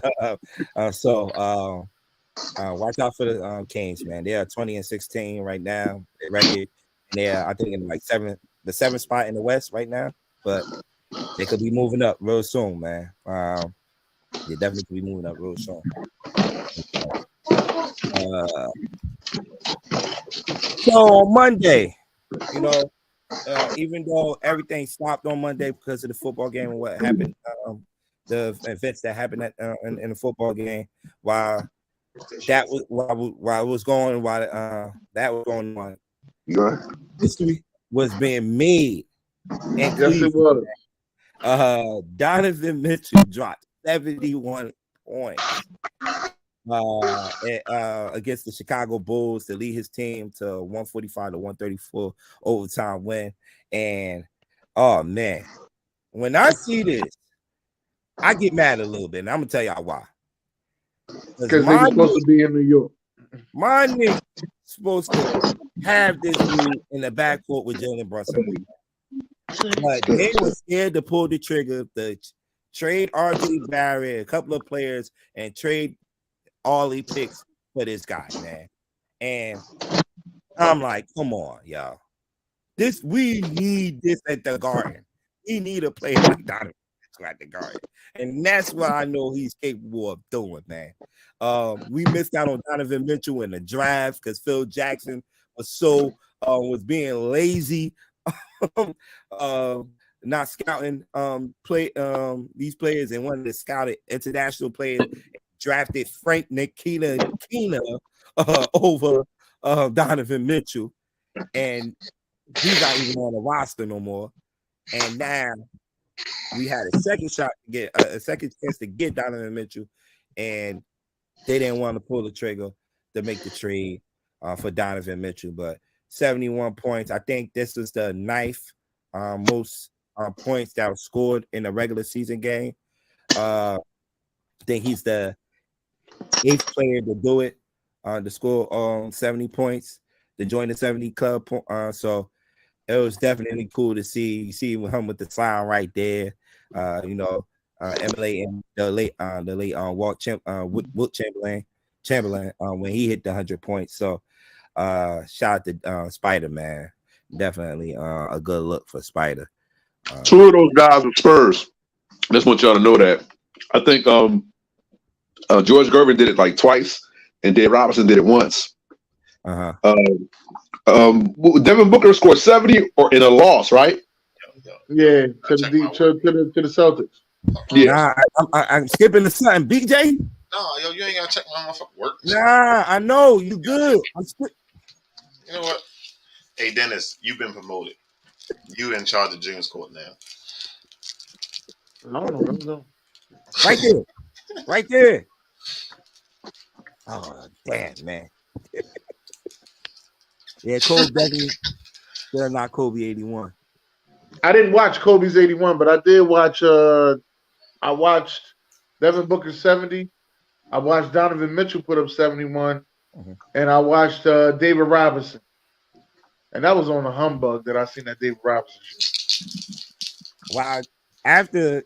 Watch out for the Kings, man. They are 20-16 right now. Record. They are, I think, in the 7th spot in the West right now. But they could be moving up real soon, man. They definitely could be moving up real soon. So on Monday, you know, even though everything stopped on Monday because of the football game and what happened, the events that happened in the football game, while that was going on, history was being made in Yes, it Cleveland. was. Donovan Mitchell dropped 71 points against the Chicago Bulls to lead his team to 145 to 134 overtime win. And oh man, when I see this, I get mad a little bit, and I'm gonna tell y'all why. Because they were supposed to be in New York. My nigga supposed to have this dude in the backcourt with Jalen Brunson, but they were scared to pull the trigger, to trade RJ Barrett, a couple of players, and trade all he picks for this guy, man. And I'm like, come on, y'all. We need this at the Garden. We need a player like Donovan at the Garden. And that's what I know he's capable of doing, man. We missed out on Donovan Mitchell in the draft because Phil Jackson was being lazy, not scouting these players, and wanted to scout international players. Drafted Frank Ntilikina over Donovan Mitchell, and he's not even on the roster no more. And now we had a second chance to get Donovan Mitchell, and they didn't want to pull the trigger to make the trade for Donovan Mitchell. But 71 points. I think this is the ninth most points that were scored in a regular season game. I think he's the 8th player to do it, to score 70 points, to join the 70 club. So it was definitely cool to see him with the sign right there. Emulating the late Wilt Chamberlain when he hit the 100 points. So shout out to Spider, man. Definitely a good look for Spider. Two of those guys are Spurs. I just want y'all to know that. I think George Gervin did it like twice, and Dave Robinson did it once. Devin Booker scored 70 or in a loss, right? Yeah, to the Celtics. Yeah, I'm skipping to something. BJ? No, yo, you ain't gotta check my motherfucking work. Nah, I know you good. You know what? Hey, Dennis, you've been promoted. You in charge of Junior's Court now. No. Right there. Oh, damn, man. Yeah, Kobe definitely still not Kobe 81. I didn't watch Kobe's 81, but I did watch. I watched Devin Booker 70. I watched Donovan Mitchell put up 71, and I watched David Robinson. And that was on a humbug that I seen that David Robinson shit. Wow. After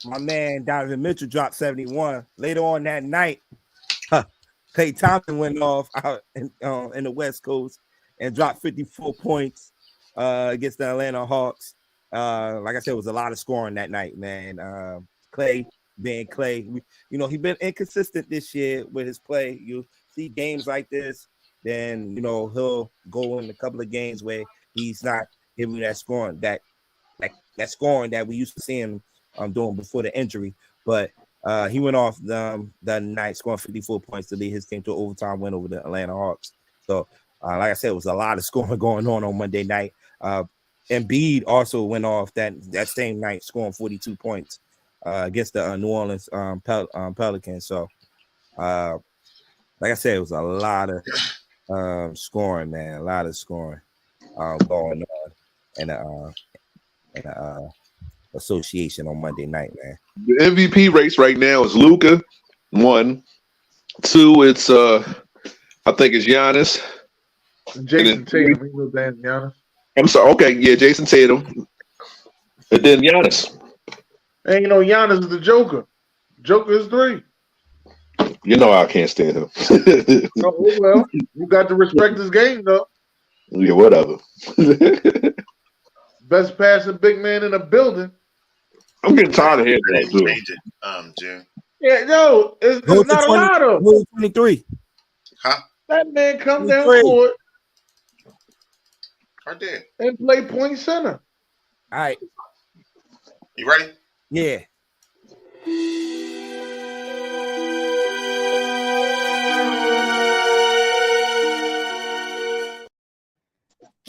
my man Donovan Mitchell dropped 71, later on that night, Klay Thompson went off out in the West Coast and dropped 54 points against the Atlanta Hawks. Like I said, it was a lot of scoring that night, man. Klay being Klay, he's been inconsistent this year with his play. You see games like this, then he'll go in a couple of games where he's not giving that scoring that scoring that we used to see him doing before the injury. But he went off the night scoring 54 points to lead his team to an overtime win over the Atlanta Hawks. So, like I said, it was a lot of scoring going on Monday night. Embiid also went off that same night, scoring 42 points against the New Orleans Pelicans. So, like I said, it was a lot of scoring, man. A lot of scoring going on in the association on Monday night, man. The MVP race right now is Luka, 1. 2, it's I think it's Giannis. Jason Tatum. He was damn Giannis. I'm sorry. Okay, yeah, Jason Tatum. And then Giannis. And Giannis is the Joker. Joker is 3. You know I can't stand him. Oh, well, you got to respect this game, though. Yeah, whatever. Best passing big man in the building. I'm getting tired of hearing that too. Change it, Jim. Yeah, no, it's not a lot of 23. Huh? that man come down court. Right there. And play point center. All right. You ready? Yeah.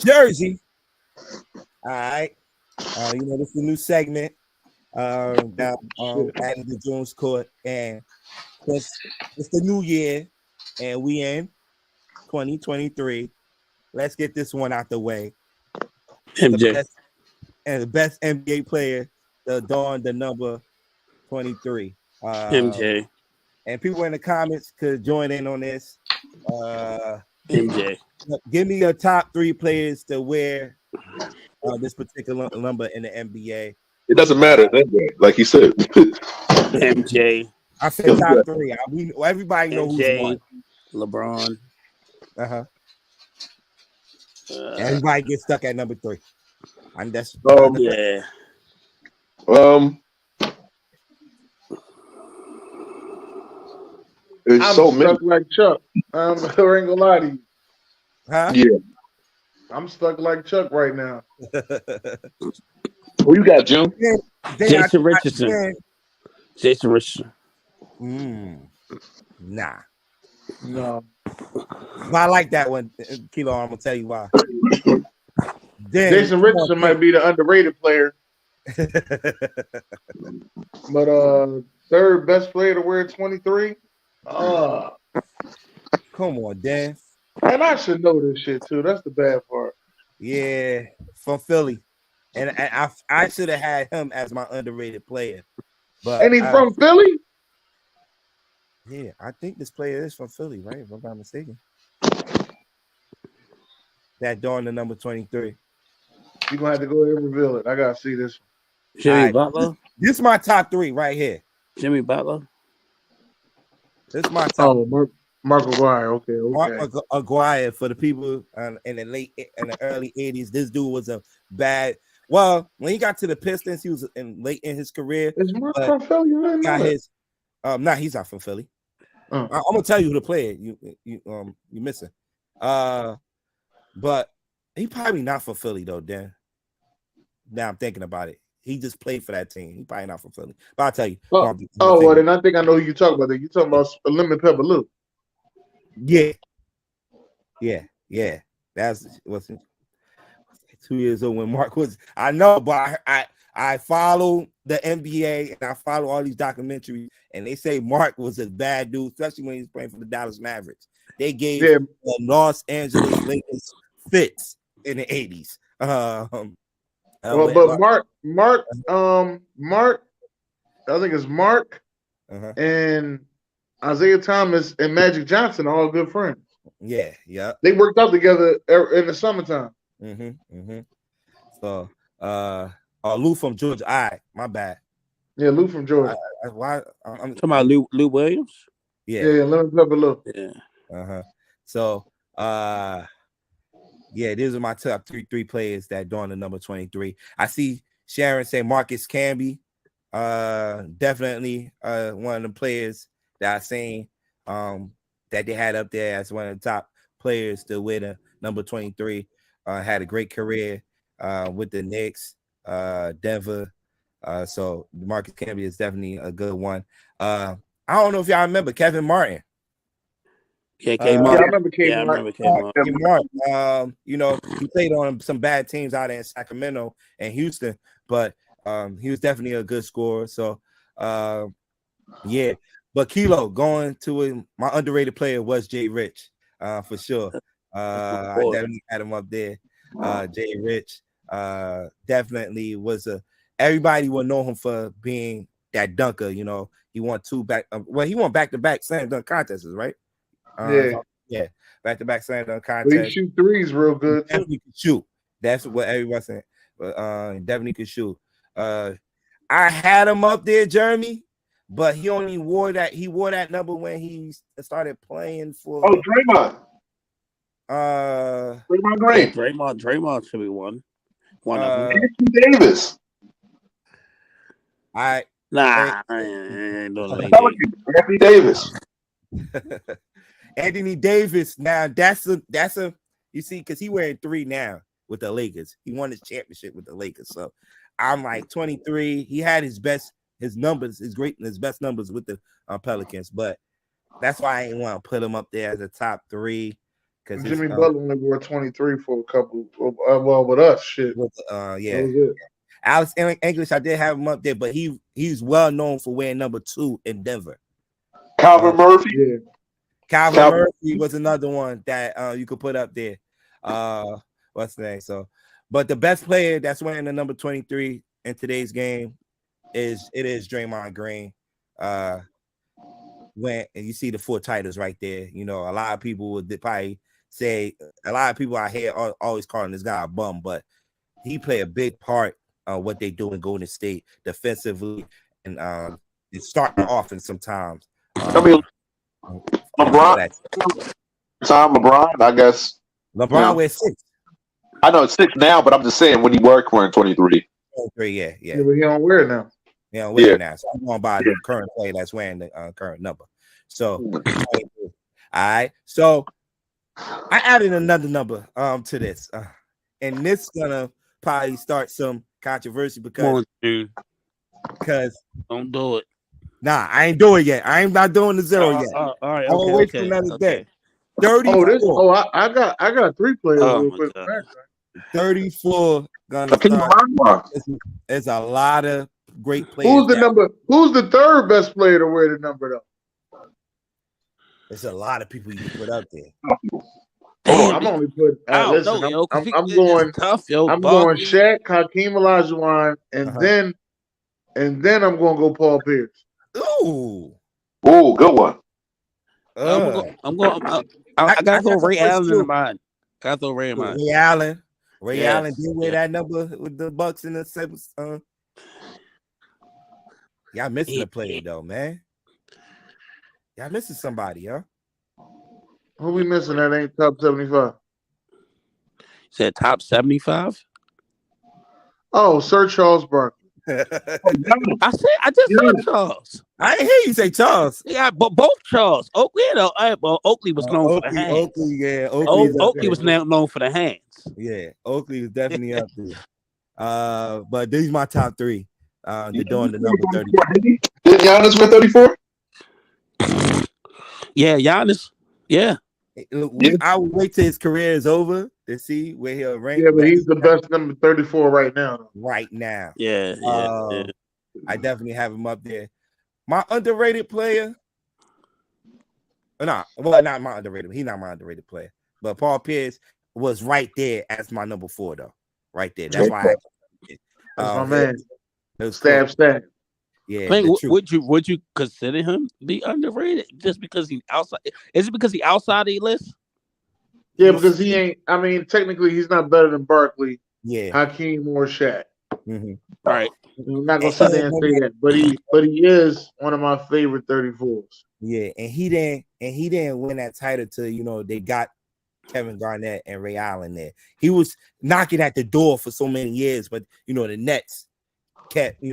Jersey. All right. You know, this is a new segment. Now adding the Jones Court, and it's the new year, and we in 2023. Let's get this one out the way. MJ. The best NBA player to adorn the number 23. MJ. And people in the comments could join in on this. MJ. Give me your top 3 players to wear this particular number in the NBA. It doesn't matter, like he said. MJ. I said top 3. Everybody knows MJ, who's one. LeBron. Everybody gets stuck at number 3. And that's yeah. It's I'm so stuck many. like Chuck. I ain't gonna lie to you. Huh? Yeah. I'm stuck like Chuck right now. Who you got, June? Jason Richardson. Jason Richardson. Nah. No. But I like that one, Kilo. I'm gonna tell you why. Jason Richardson might be the underrated player. But third best player to wear 23. Come on, Dan. And I should know this shit too. That's the bad part. Yeah, from Philly, and I should have had him as my underrated player. But and he's from Philly. Yeah, I think this player is from Philly, right? If I'm not mistaken. That dawn the number 23. You're gonna have to go there and reveal it. I gotta see this one. Jimmy Butler. This is my top 3 right here. Jimmy Butler. This is my top. Oh, Mark Aguirre. Okay. Mark Aguirre, for the people in the early 80s. This dude was a bad. Well, when he got to the Pistons, he was late in his career. Is Mark from Philly? He's not from Philly. I'm gonna tell you who the player you missing. But he probably not from Philly though, Dan. Now I'm thinking about it. He just played for that team. He probably not from Philly. But I'll tell you. Well, then I think I know who you talking about. You talking about Lemon Pepper Lou? Yeah. That's what's 2 years old when Mark was. I know, but I follow the NBA and I follow all these documentaries, and they say Mark was a bad dude, especially when he was playing for the Dallas Mavericks. They gave the Los Angeles Lakers fits in the 80s. But Mark, I think it's Mark and Isaiah Thomas and Magic Johnson are all good friends. Yeah. They worked out together in the summertime. So, Lou from Georgia. All right, my bad. Yeah, Lou from Georgia. I'm talking about Lou Williams. Yeah, Lemon Pepper Lou. Yeah. So, these are my top three players that dawn the number 23. I see Sharon say Marcus Camby. Definitely one of the players that I seen that they had up there as one of the top players to wear the number 23. Had a great career with the Knicks, Denver. So Marcus Camby is definitely a good one. I don't know if y'all remember Kevin Martin. Yeah, Martin. I remember K. Martin. You know, he played on some bad teams out in Sacramento and Houston, but he was definitely a good scorer. So, yeah. But Kilo, going to my underrated player was Jay Rich, for sure. I definitely had him up there. Jay Rich definitely was everybody will know him for being that dunker. You know, he won he won back-to-back slam dunk contests, right? Back-to-back slam dunk contests. He shoot threes real good too. Definitely can shoot. That's what everybody's saying. But definitely can shoot. I had him up there, Jeremy, but he only wore that. He wore that number when he started playing for. Oh, Draymond. Draymond Green. Draymond should be one of them. Anthony Davis. I ain't doing Anthony Davis. Anthony Davis. Now that's a you see, because he wearing 3 now. with the Lakers. He won his championship with the Lakers. So I'm like 23. He had his best numbers with the Pelicans, but that's why I ain't want to put him up there as a top 3. Because Jimmy Butler only wore 23 for a couple. Well, with us, shit. Yeah. Alex English, I did have him up there, but he's well known for wearing number 2 in Denver. Calvin Murphy. Yeah. Calvin Murphy was another one that you could put up there. What's the name? So, but the best player that's wearing the number 23 in today's game is Draymond Green. And you see the 4 titles right there. You know, a lot of people would probably say, a lot of people out here are always calling this guy a bum, but he played a big part of what they do in Golden State defensively and starting the offense sometimes. LeBron. LeBron, I guess. LeBron wears 6. I know it's 6 now, but I'm just saying when he worked wearing 23. 23, yeah. But he don't wear it now. He don't wear it now. So I'm going by the current player that's wearing the current number. So, all right. So I added another number to this, and this is gonna probably start some controversy because don't do it. Nah, I ain't doing it yet. I ain't not doing the 0 yet. All right, I'm gonna wait for another day. 34. I got 3 players real quick. 34 gonna start. It's a lot of great players. Who's the 3rd best player to wear the number though? There's a lot of people you can put up there. I'm only putting. Listen, I'm going Shaq, Hakeem Olajuwon, and then I'm going to go Paul Pierce. Ooh, good one. I gotta throw Ray Allen in mind. Gotta throw Ray in mind. Ray Allen did wear that number with the Bucks in the 7th. Y'all missing a player though, man. Y'all missing somebody, huh? Who we missing that ain't top 75? Said top 75? Oh, Sir Charles Barkley. I just said Charles. I didn't hear you say Charles. Yeah, but both Charles. Oakley, Oakley was known for the hands. Oakley was known for the hands. Yeah, Oakley was definitely up there. But these are my top 3. They're doing the number 30. Did Giannis wear 34? Yeah, Giannis. Yeah. I would wait till his career is over to see where he'll rank. Yeah, but he's the best number 34 right now. Right now. Yeah. I definitely have him up there. My underrated player. Not my underrated. He's not my underrated player. But Paul Pierce was right there as my number 4, though. Right there. That's why that's my man. Stab. Yeah. I mean, would you consider him be underrated just because he's outside? Is it because he's outside the list? Yeah, because he ain't. I mean, technically, he's not better than Barkley, Hakeem, or Shaq. Mm-hmm. Right. I'm not gonna sit there and say that, but he is one of my favorite 34s. Yeah, and he didn't win that title till they got Kevin Garnett and Ray Allen there. He was knocking at the door for so many years, but the Nets kept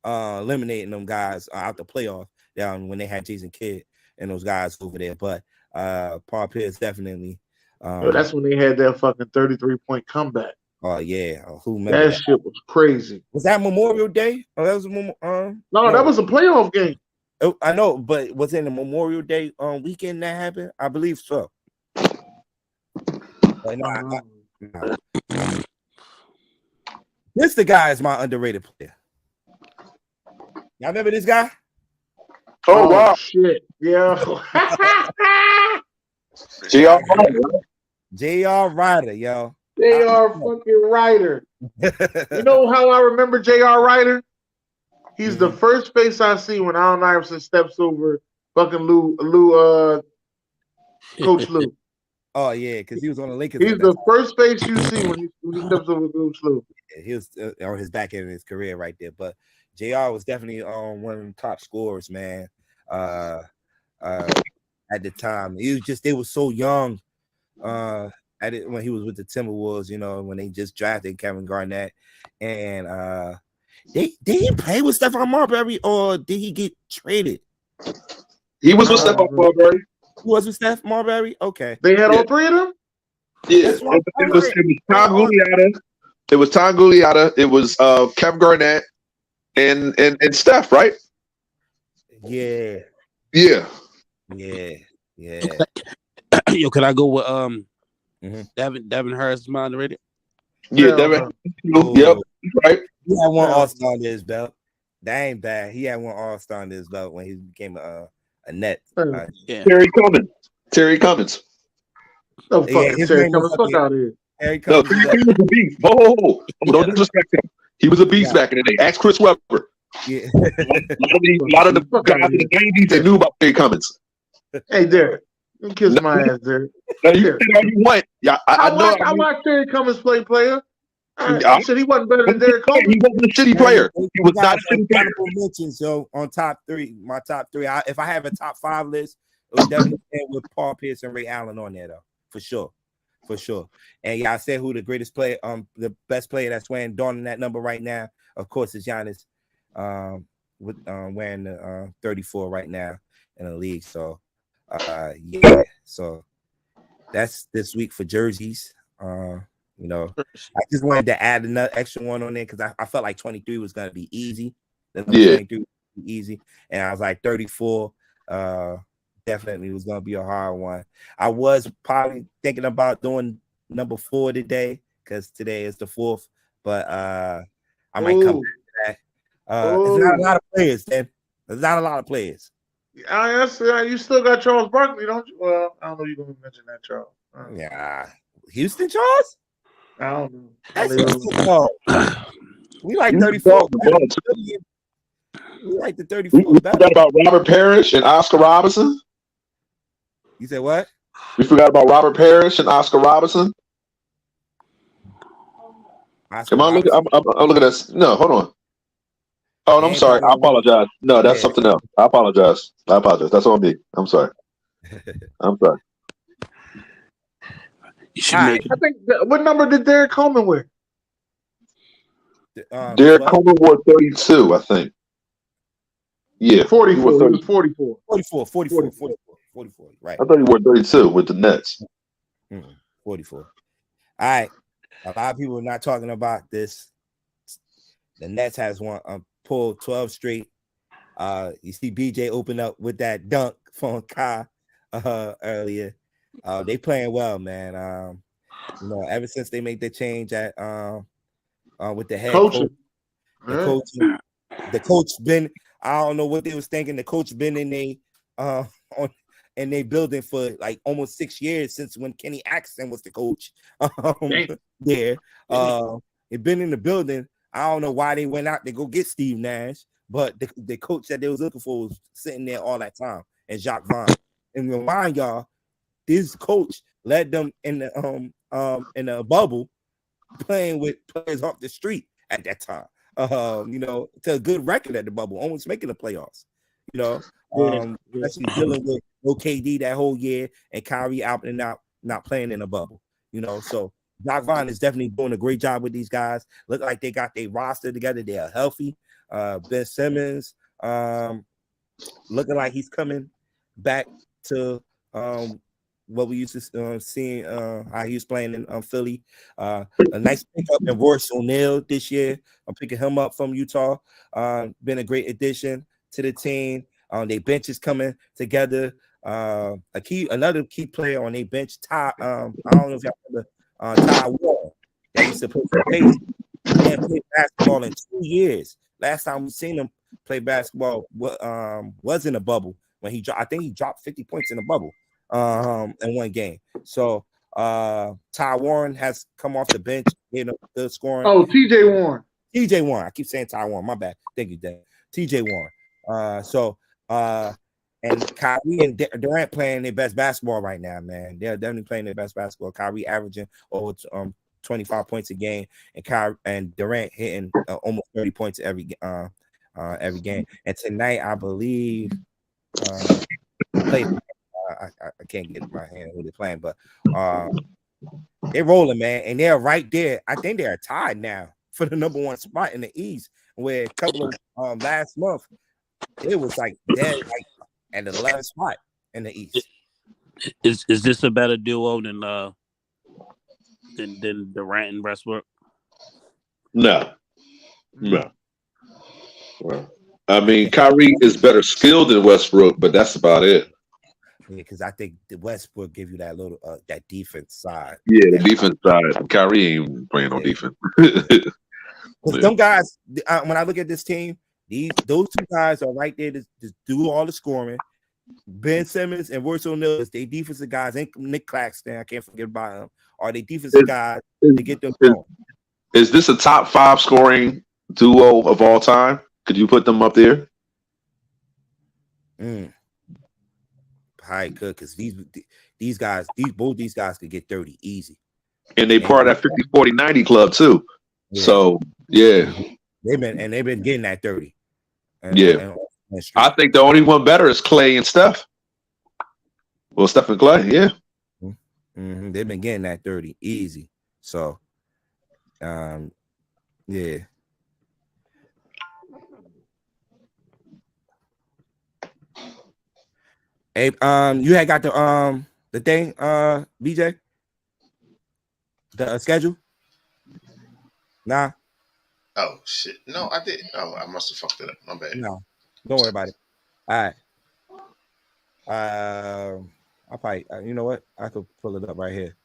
eliminating them guys out the playoff down when they had Jason Kidd and those guys over there. But Paul Pierce definitely. That's when they had that fucking 33-point comeback. Oh yeah, who that shit was crazy. Was that Memorial Day? Oh, that was no, that was a playoff game. I know, but was it the Memorial Day weekend that happened? I believe so. But no. This the guy is my underrated player. Y'all remember this guy? Oh wow, shit, yeah. J.R. Ryder, yo. J.R. fucking Ryder. You know how I remember J.R. Ryder? He's the first face I see when Allen Iverson steps over fucking Coach Lou. Oh yeah, because he was on the Lakers. He's the first face you see when he steps over Coach Lou. Yeah, he was on his back end of his career right there. But JR was definitely one of the top scorers, man. At the time, they were so young. When he was with the Timberwolves, when they just drafted Kevin Garnett, and did he play with Stephon Marbury or did he get traded? He was with Stephon Marbury. Who was with Steph Marbury? Okay, they had all 3 of them. Yeah, it was Tom Gugliotta. It was Tom Gugliotta. It was Kevin Garnett and Steph, right? Yeah. Yeah. Yo, can I go with Devin Harris moderated? Yeah, Devin. Yep, right. He had one All-Star under his belt. That ain't bad. He had one All-Star under his belt when he became a net. Terry Cummins. No fucking Terry Cummins. Fuck out of here. Terry Cummins was a beast. Oh, don't disrespect him. He was a beast back in the day. Ask Chris Webber. Yeah. a lot of the guys in the 90s that knew about Terry Cummins. Hey, Derek. You kiss my ass, Derek. No, you say all you want. Yeah, I watched Terry Cummins play player. I said he wasn't better than Derek Cummins. He wasn't a shitty player. He was not a shitty player. Mentions, so on top three, my top three. If I have a top 5 list, it would definitely end with Paul Pierce and Ray Allen on there, though, for sure. And yeah, I said who the greatest player, the best player that's wearing that number right now, of course, is Giannis, with wearing the 34 right now in the league. So, yeah. So that's this week for jerseys. You know, I just wanted to add another extra one on there because I felt like 23 was going to be easy. 23 was easy. And I was like 34 definitely was going to be a hard one. I was probably thinking about doing number 4 today because today is the 4th. But I might come back to that. There's not a lot of players, then. There's not a lot of players. You still got Charles Barkley, don't you? Well, I don't know if you're going to mention that, Charles. Yeah. Houston Charles? I don't know. That's we like 34. We like the 34. We forgot about Robert Parrish and Oscar Robertson. You said what? We forgot about Robert Parrish and Oscar Robertson. I'm looking at this. No, hold on. Oh, no, I'm sorry. I apologize. No, that's something else. I apologize. That's on me. I'm sorry. I think what number did Derek Coleman wear? Derek Coleman wore 32, I think. Yeah, 44. It was 44. 44. Right. I thought he wore 32 with the Nets. 44. All right. A lot of people are not talking about this. The Nets has one pulled 12 straight. You see BJ open up with that dunk from Kai earlier. They playing well, man. You know, ever since they made the change at with the head coach, the coach been. I don't know what they was thinking. The coach been in they building for like almost 6 years since when Kenny Atkinson was the coach. There, it been in the building. I don't know why they went out to go get Steve Nash, but the coach that they was looking for was sitting there all that time, and Jacques Vaughn. And remind y'all, this coach led them in the bubble, playing with players off the street at that time. You know, to a good record at the bubble, almost making the playoffs. You know, especially dealing with no KD that whole year and Kyrie out and out, not playing in the bubble. You know, so Jacques Vaughn is definitely doing a great job with these guys. Look like they got their roster together. They are healthy. Ben Simmons, looking like he's coming back to what we used to seeing how he was playing in Philly. A nice pickup in Royce O'Neal this year. I'm picking him up from Utah. Been a great addition to the team. Their bench is coming together. Another key player on their bench, Ty. I don't know if y'all remember Ty Warren. That used to play for Pacers. He hadn't played basketball in 2 years. Last time we seen him play basketball was in a bubble when I think he dropped 50 points in a bubble in one game. So Ty Warren has come off the bench, the scoring. Oh, TJ Warren. I keep saying Ty Warren. My bad. Thank you, Dan. TJ Warren. And Kyrie and Durant playing their best basketball right now, man. They're definitely playing their best basketball. Kyrie averaging over 25 points a game, and Durant hitting almost 30 points every game. And tonight, I believe, I can't get my hand who they're playing, but they're rolling, man, and they're right there. I think they're tied now for the number 1 spot in the East, where a couple of last month it was like dead, like at the 11th spot in the East. Is this a better duo than than Durant and Westbrook? No. Well, I mean, Kyrie is better skilled than Westbrook, but that's about it. Yeah, because I think the Westbrook give you that little that defense side. Yeah, the defense side. Kyrie ain't playing on defense. Because them guys, when I look at this team, those two guys are right there to do all the scoring. Ben Simmons and Royce O'Neal is they defensive guys. And Nick Claxton, I can't forget about him. Are they defensive guys to get them going? Is this a top 5 scoring duo of all time? Could you put them up there? Probably could, because these guys, both these guys could get 30 easy. And they part of that 50-40-90 club too. Yeah. So yeah. They've been getting that 30. I think the only one better is Clay and Steph. Well, Steph and Clay, yeah. They've been getting that 30 easy. So yeah. Hey, you had got the thing, BJ? The schedule? Nah. Oh shit! No, I did. Oh, I must have fucked it up. My bad. No, don't worry about it. All right. I'll probably. You know what? I could pull it up right here.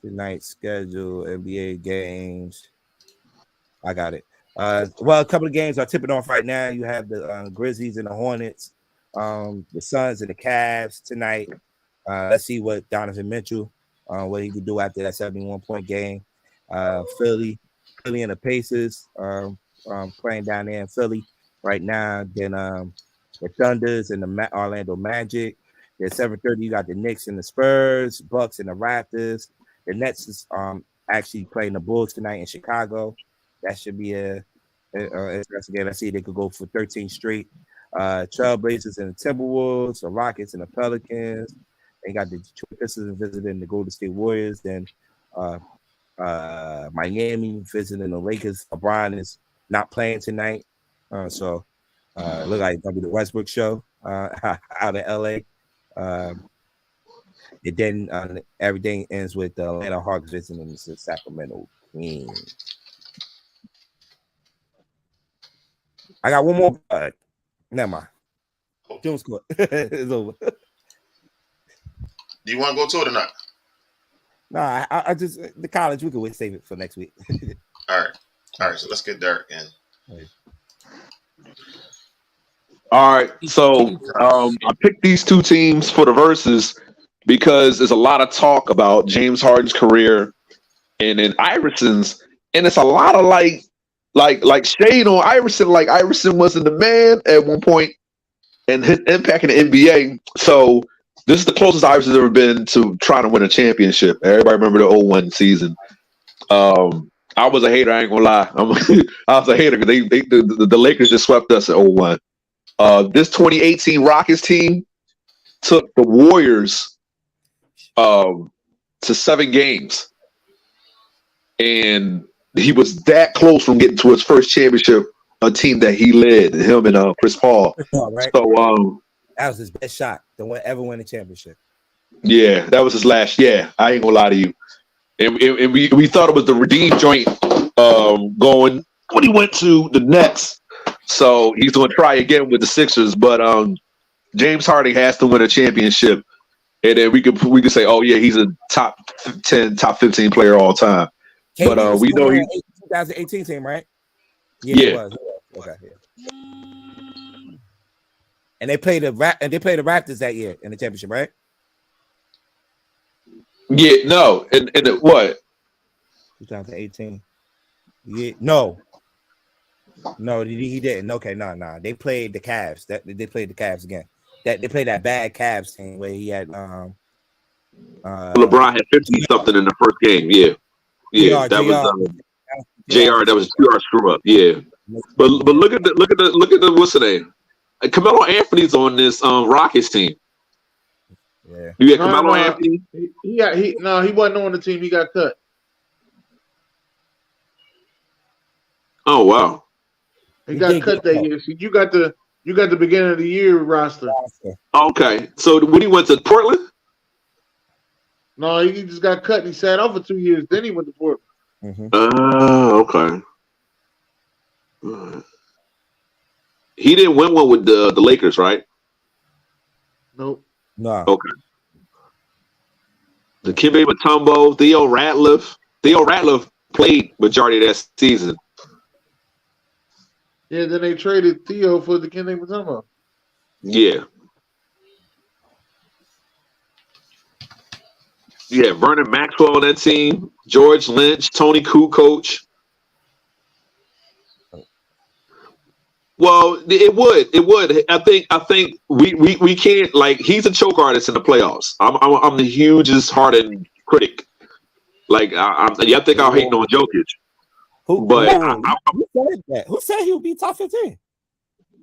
Tonight's schedule, NBA games. I got it. Well, a couple of games are tipping off right now. You have the Grizzlies and the Hornets, the Suns and the Cavs tonight. Let's see what Donovan Mitchell, what he can do after that 71-point game. Philly and the Pacers playing down there in Philly right now. Then the Thunders and the Orlando Magic. At 7:30, you got the Knicks and the Spurs, Bucks and the Raptors. The Nets is actually playing the Bulls tonight in Chicago. That should be a interesting game. I see they could go for 13 straight. Trailblazers and the Timberwolves, the Rockets and the Pelicans. They got the Detroit Pistons visiting the Golden State Warriors. Then Miami visiting the Lakers. LeBron is not playing tonight. So it look like it's gonna be the Westbrook show out of LA. And then everything ends with the Atlanta Hawks visiting the Sacramento Kings. I got one more. Never mind. Jones scored. It's over. Do you want to go to it or not? Nah, I just the college. We could save it for next week. All right. So let's get Derek in. All right. So I picked these two teams for the verses because there's a lot of talk about James Harden's career and then Iverson's, and it's a lot of like shade on Iverson. Like Iverson wasn't the man at one point, and his impact in the NBA. So this is the closest Iverson's ever been to trying to win a championship. Everybody remember the 01 season. I was a hater. I ain't gonna lie. I was a hater because the Lakers just swept us at 01. This 2018 Rockets team took the Warriors to 7 games, and he was that close from getting to his first championship. A team that he led, him and Chris Paul. Right. So that was his best shot to ever win a championship. Yeah, that was his last. Yeah, I ain't gonna lie to you. And we thought it was the redeem joint going when he went to the Nets. So he's going to try again with the Sixers. But James Harden has to win a championship, and then we could say, oh yeah, he's a top 10, top 15 player all time. But we know he's 2018 team, right? Yeah. Okay. Yeah. And they played the Raptors that year in the championship, right? Yeah, no, and what? 2018. Yeah, no, he didn't. Okay, no. They played the Cavs. They played the Cavs again. They played that bad Cavs team where he had LeBron had 50 something in the first game. Yeah, that was JR. That was pure screw up. Yeah, but look at the what's the name? Carmelo Anthony's on this Rockets team. Yeah. You get Carmelo Anthony? He wasn't on the team. He got cut. Oh wow. He got cut that year. So you got the beginning of the year roster. Okay. So when he went to Portland? No, he just got cut and he sat out for 2 years. Then he went to Portland. Okay. He didn't win one with the Lakers, right? Nope. No. Okay. The Dikembe Mutombo, Theo Ratliff. Theo Ratliff played majority of that season. Yeah, then they traded Theo for the Dikembe Mutombo. Yeah. Yeah, Vernon Maxwell on that team, George Lynch, Tony Kukoc. Well, it would. I think we can't, like, he's a choke artist in the playoffs. I'm the hugest Harden critic. Like I think I'll hate on Jokic. Who said that? Who said he'll be top 15?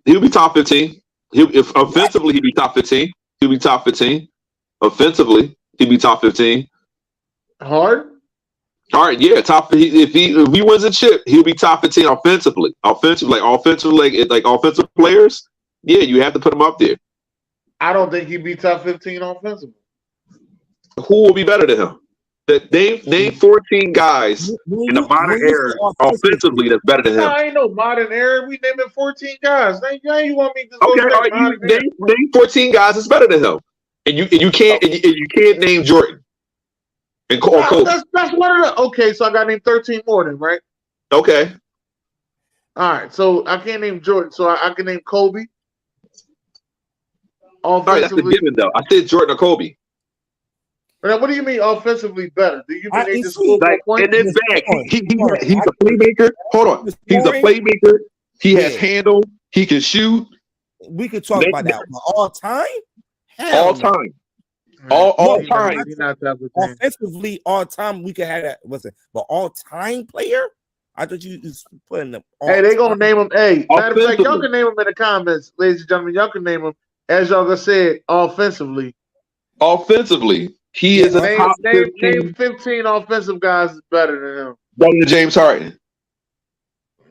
He'll be top 15. If offensively, he'd be top 15. He'll be top 15. Offensively, he'd be top 15. Hard? All right, yeah, if he wins a chip, he'll be top 15 offensively. Offensive players, yeah, you have to put him up there. I don't think he'd be top 15 offensively. Who will be better than him? Name 14 guys in the modern era offensively that's better than him. I ain't no modern era. We naming 14 guys. Now you want me to go all right, name 14 guys that's better than him, and you can't name Jordan. And Kobe. That's one of the. Okay, so I got to name 13 more then, right? Okay. All right, so I can't name Jordan, so I can name Kobe. All right, that's a given though. I said Jordan or Kobe. Now, what do you mean offensively better? Do you mean they just score more points? And then back, he's a playmaker. Hold on, he's a playmaker. He has handle. He can shoot. We could talk about that all time. All time. All time. Offensively, all time we could have that. But all time player? I thought you was putting them. Hey, they gonna name him. Hey, matter of fact, y'all can name him in the comments, ladies and gentlemen. Y'all can name him as y'all gonna say it. Offensively, he is a top 15. Name 15 offensive guys is better than him. Better than James Harden.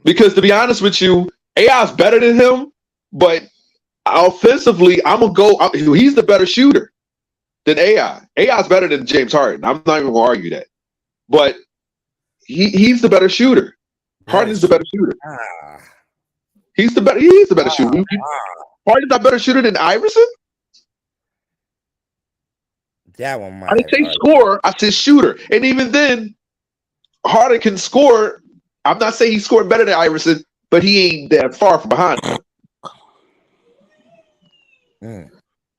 Because to be honest with you, AI is better than him, but offensively, I'm gonna go. He's the better shooter than AI. AI is better than James Harden. I'm not even gonna argue that. But he's the better shooter. Harden's the better shooter. He's the better shooter. Harden's not better shooter than Iverson? That one might. I didn't say score, I said shooter. And even then, Harden can score. I'm not saying he's scoring better than Iverson, but he ain't that far from behind him.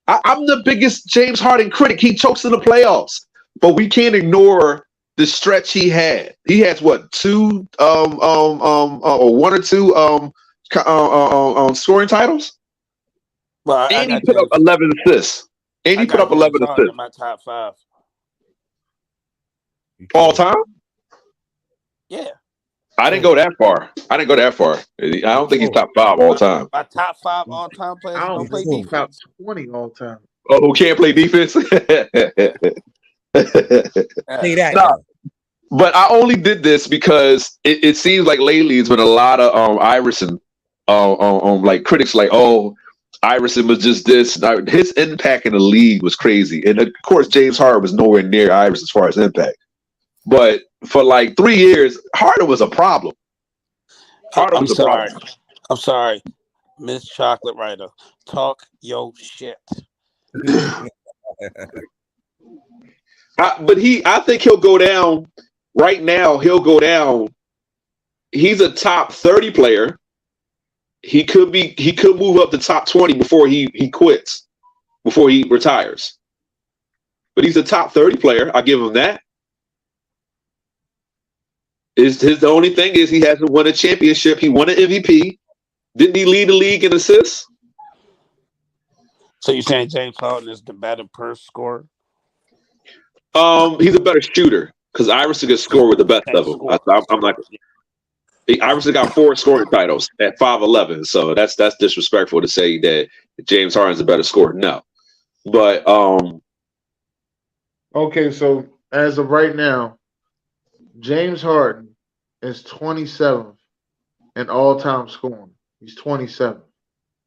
I'm the biggest James Harden critic. He chokes in the playoffs, but we can't ignore the stretch he had. He has what, one or two scoring titles, and he put up 11 assists. And he put up 11 assists. In my top 5 all time. Yeah, I didn't go that far. I don't think he's top 5 all time. My top 5 all time players don't play defense. Top 20 all time. Oh, who can't play defense? Say that. No. But I only did this because it seems like lately it's been a lot of Iverson, like critics like, oh, Iverson was just this. His impact in the league was crazy, and of course James Harden was nowhere near Iverson as far as impact. But for like 3 years, Harden was a problem. I'm sorry, Miss Chocolate Writer. Talk your shit. But I think he'll go down. Right now, he'll go down. He's a top 30 player. He could move up to top 20 before he quits, before he retires. But he's a top 30 player. I'll give him that. The only thing is he hasn't won a championship. He won an MVP. Didn't he lead the league in assists? So you're saying James Harden is the better per scorer? He's a better shooter because Iverson can score with the best of them. I'm not. Iverson got 4 scoring titles at 5'11", so that's disrespectful to say that James Harden's a better scorer. No, but okay, so as of right now, James Harden is 27th in all-time scoring. He's 27.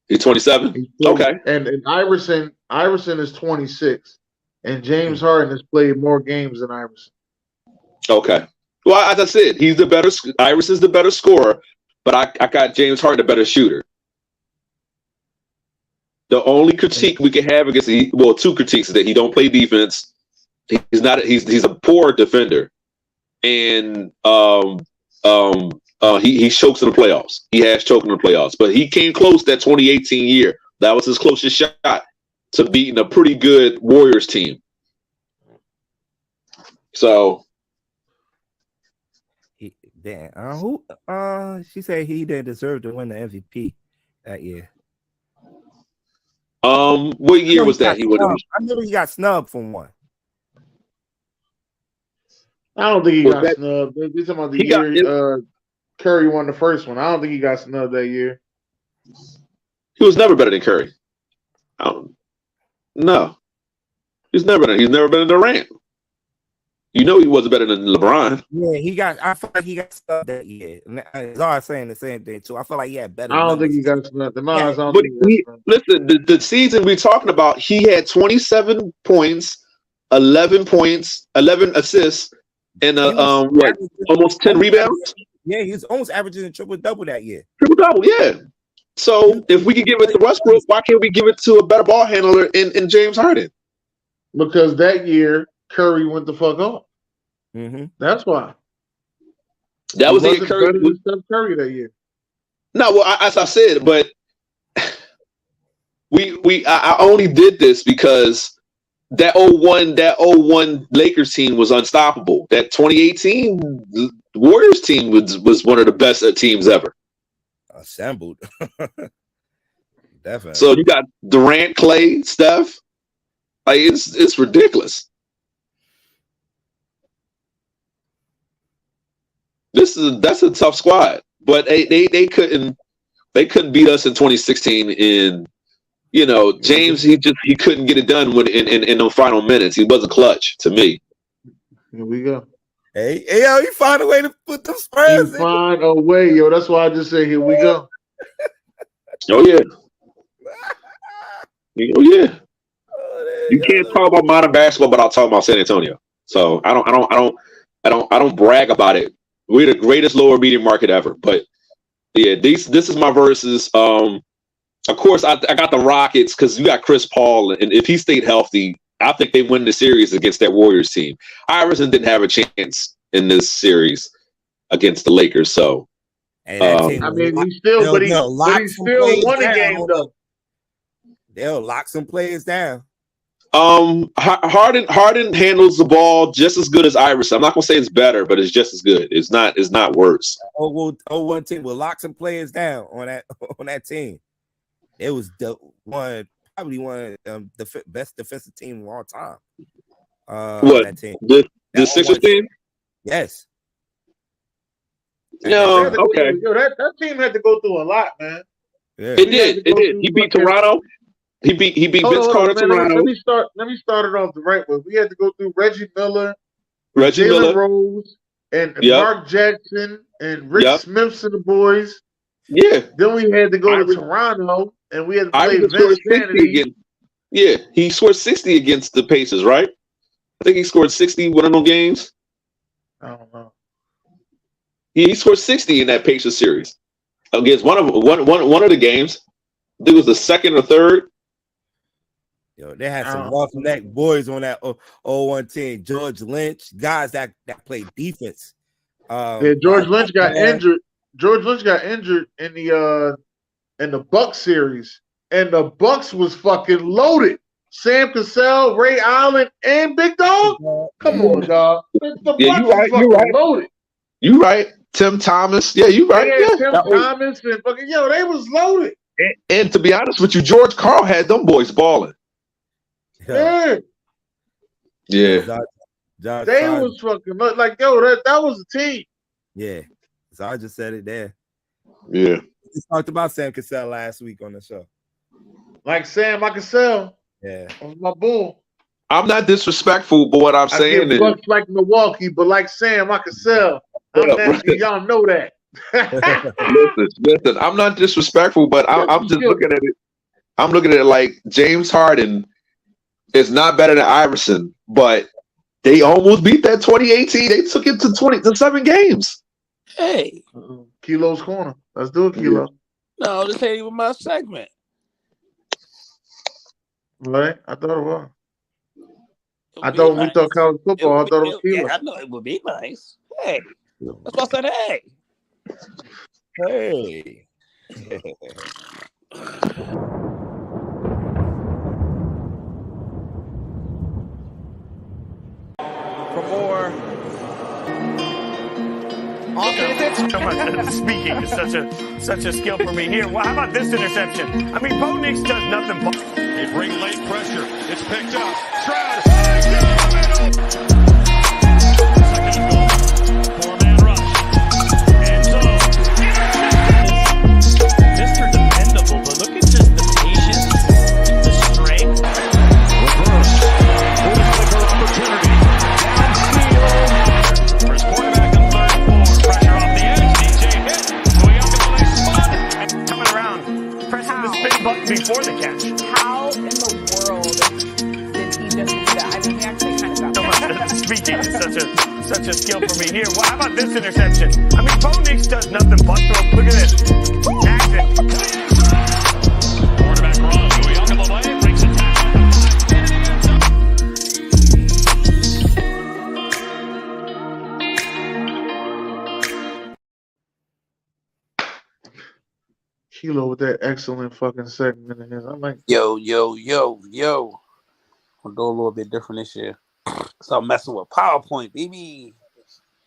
He's 27. Okay, and Iverson is 26. and James Harden has played more games than Iverson. Okay. Well, as I said, he's the better. Iverson's the better scorer, but I got James Harden the better shooter. The only critique we can have against two critiques is that he don't play defense. He's not. He's a poor defender, and he chokes in the playoffs. He has choked in the playoffs, but he came close that 2018 year. That was his closest shot to beating a pretty good Warriors team. So. She said he didn't deserve to win the MVP that year. What year was that? He would have. I remember he got snubbed from one. I don't think he got snubbed. He's talking about the year Curry won the first one. I don't think he got snubbed that year. He was never better than Curry. No, he's never been in Durant. You know he wasn't better than LeBron. Yeah, I feel like he got snubbed that year. Zara saying the same thing too. I feel like he had better. I don't think he got snubbed. Listen, the season we're talking about, he had 27 points, 11 assists, and almost 10 rebounds. Yeah, he was almost averaging a triple-double that year. Triple-double, yeah. So if we can give it to Westbrook, why can't we give it to a better ball handler in James Harden? Because that year Curry went the fuck off. Mm-hmm. That's why. That was the Curry. Curry that year. No, well, as I said, but I only did this because that 01 Lakers team was unstoppable. That 2018 Warriors team was one of the best teams ever. Assembled. Definitely. So you got Durant, Clay, Steph. Like it's ridiculous. That's a tough squad, but they couldn't beat us in 2016. In James, he couldn't get it done when in the final minutes. He wasn't clutch to me. Here we go. Hey, yo, you find a way to put them Spurs. You find a way, yo. That's why I just say here we go. Oh yeah. Oh yeah. You can't talk about modern basketball, but I'll talk about San Antonio. So I don't brag about it. We're the greatest lower medium market ever. But yeah, this is my verses. Of course, I got the Rockets because you got Chris Paul, and if he stayed healthy, I think they win the series against that Warriors team. Iverson didn't have a chance in this series against the Lakers. So he still won a game though. They'll lock some players down. Harden handles the ball just as good as Iverson. I'm not gonna say it's better, but it's just as good. It's not worse. One team will lock some players down on that team. It was probably one of the best defensive team of all time. That team? The Sixers team? Yes. No, okay. That team had to go through a lot, man. Yeah. It did. He beat Toronto. He beat Vince Carter. Toronto. Let me start it off the right way. We had to go through Reggie Miller, Rose, and Mark Jackson and Rick Smiths and the boys. Yeah. Then we had to go to Toronto, and we had to play Vince Kennedy. Yeah, he scored 60 against the Pacers, right? I think he scored 60 one of those games. I don't know. He scored 60 in that Pacers series against one of the games. I think it was the second or third. Yo, they had some roughneck boys on that 01 team. George Lynch, guys that played defense. George Lynch got injured. George Lynch got injured in the Bucks series, and the Bucks was fucking loaded. Sam Cassell, Ray Allen, and Big Dog. Come on, dog. The Bucks was fucking loaded. You right, Tim Thomas. Yeah, you right. Yeah, Tim Thomas and fucking they was loaded. And to be honest with you, George Karl had them boys balling. Yeah. Yeah. They was fucking like that was a team. Yeah. So I just said it there. Yeah. We talked about Sam Cassell last week on the show. Like Sam Cassell. Yeah. That was my bull. I'm not disrespectful, but what I'm saying is Bucks like Milwaukee, but like Sam Cassell. Y'all know that. Listen, I'm not disrespectful, but I'm just looking at it. I'm looking at it like James Harden is not better than Iverson, but they almost beat that 2018. They took it to 7 games. Hey. Kilo's corner. Let's do it, Kilo. No, this ain't even my segment. Right? I thought it was. I thought we thought college football. I thought it was Kilo. Yeah, I know it would be nice. Hey. That's what I said. Hey. For more offense. So much speaking is such a skill for me here. Well, how about this interception? I mean, Bo Nix does nothing but they bring late pressure. It's picked up. Stroud. Second goal. 4-man rush. And so Mr. Dependable, but look at just the patience, the strength. Reverse. Bigger opportunity. Downfield. For his quarterback on 3rd and 4. Pressure off the edge. DJ hit. Going up in the left spot. And coming around. Pressing the spin button before the catch. How in the world did he just do that? I mean, he actually kind of got so much speaking is such a skill for me here. Well, how about this interception? I mean, Bo Nix does nothing but throw. Look at this. Jackson. Quarterback run. Going up in the way. Breaks a Kilo with that excellent fucking segment in his. I'm like, yo. I'm doing a little bit different this year. Start messing with PowerPoint, baby.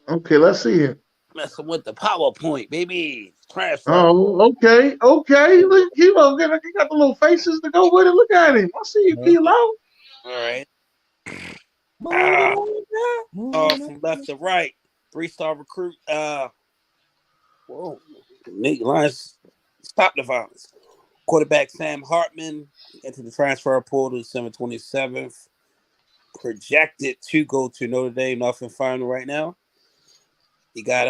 okay, let's see it. Messing with the PowerPoint, baby. Transfer. Oh, okay. Look, Kilo, he got the little faces to go with it. Look at him. I see you, Kilo. All right. From left to right. 3-star recruit. Whoa. Nate Lyons. Stop the violence. Quarterback Sam Hartman into the transfer portal December 27th. Projected to go to Notre Dame, nothing final right now. You got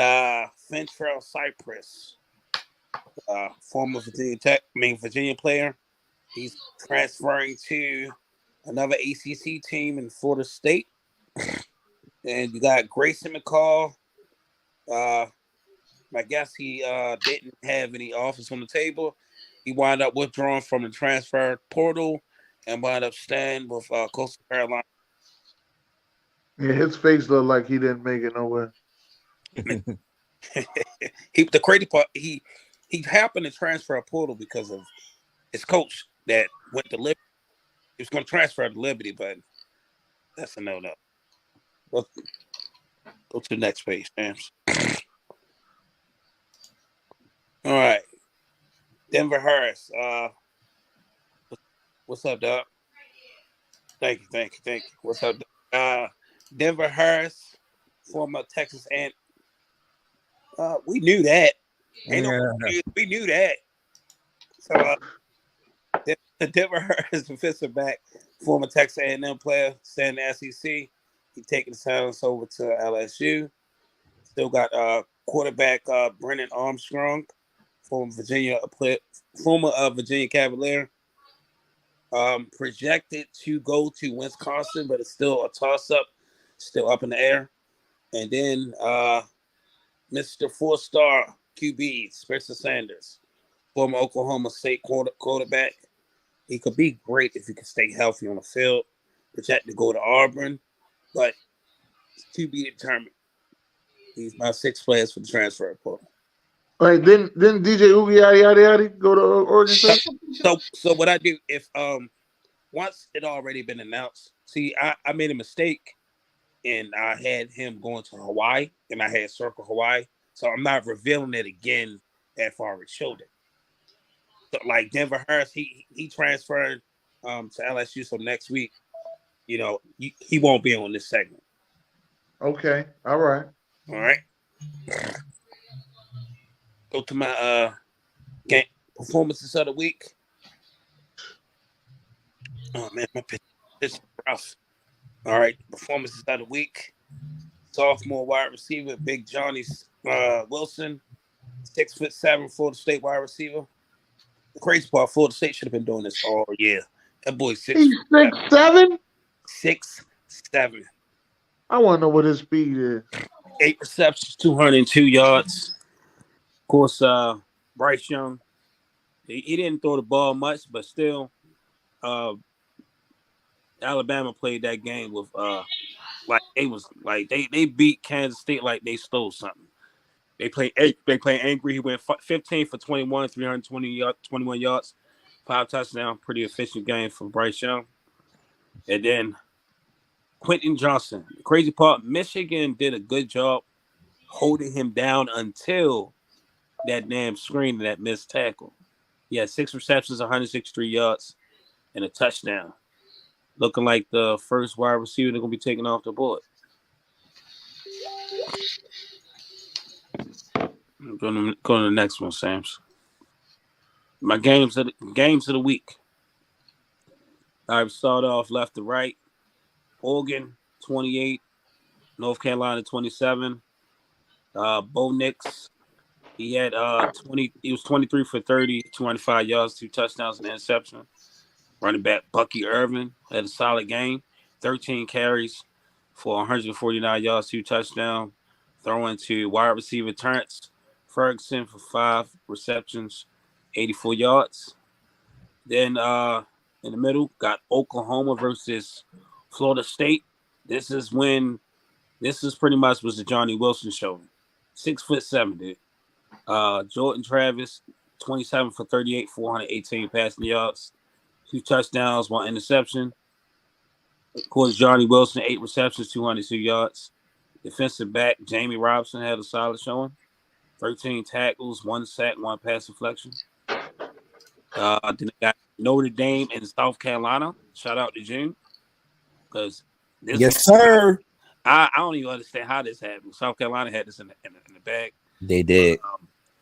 Fentrell Cypress, former Virginia player. He's transferring to another ACC team in Florida State. And you got Grayson McCall. I guess he didn't have any offers on the table. He wound up withdrawing from the transfer portal and wound up staying with Coastal Carolina. Yeah, his face looked like he didn't make it nowhere. The crazy part, he happened to transfer a portal because of his coach that went to Liberty. He was going to transfer to Liberty, but that's a no-no. Go to the next page, James. All right. Denver Harris. What's up, Doc? Thank you. What's up, Doc? Denver Harris, former Texas Ant. We knew that. We knew that. So the Denver Harris defensive back, former Texas A&M player, staying in the SEC. He's taking the silence over to LSU. Still got quarterback Brennan Armstrong, former Virginia Cavalier. Projected to go to Wisconsin, but it's still a toss-up, still up in the air. And then Mr. 4-star QB, Spencer Sanders, former Oklahoma State quarterback. He could be great if he could stay healthy on the field. Projected to go to Auburn, but to be determined. He's my 6th players for the transfer portal. All right, then DJ Oogie go to Oregon State. So what I do if once it already been announced, see, I made a mistake and I had him going to Hawaii and I had circle Hawaii. So I'm not revealing it again after I already showed it. So like Denver Harris, he transferred to LSU. So next week, he won't be on this segment. Okay. All right. Go to my game performances of the week. Oh man, my pitch is rough. All right, performances of the week. Sophomore wide receiver, Big Johnny Wilson, 6'7", Florida State wide receiver. The crazy part, Florida State should have been doing this all year. That boy 6'7". He's 6'7". 6'7". I want to know what his speed is. 8 receptions, 202 yards. Of course, Bryce Young, he didn't throw the ball much, but still, Alabama played that game with like they beat Kansas State like they stole something. They play angry. He went 15 for 21, 21 yards, 5 touchdowns. Pretty efficient game for Bryce Young. And then Quentin Johnson. The crazy part, Michigan did a good job holding him down until that damn screen and that missed tackle. He had 6 receptions, 163 yards, and a touchdown. Looking like the first wide receiver they're going to be taking off the board. I'm going to the next one, Sams. My games of the week. I start off left to right. Oregon 28, North Carolina 27. Bo Nix, he had 20. He was 23 for 30, 205 yards, 2 touchdowns, and an interception. Running back Bucky Irvin had a solid game, 13 carries for 149 yards, 2 touchdowns. Throwing to wide receiver Terrence Ferguson for 5 receptions, 84 yards. Then in the middle, got Oklahoma versus Florida State. This is pretty much was the Johnny Wilson show. 6'7", dude. Jordan Travis, 27 for 38, 418 passing yards, 2 touchdowns, 1 interception. Of course, Johnny Wilson, 8 receptions, 202 yards. Defensive back Jamie Robinson had a solid showing. 13 tackles, 1 sack, 1 pass deflection. Then I got Notre Dame and South Carolina. Shout out to June. Because yes, sir. I don't even understand how this happened. South Carolina had this in the bag. They did.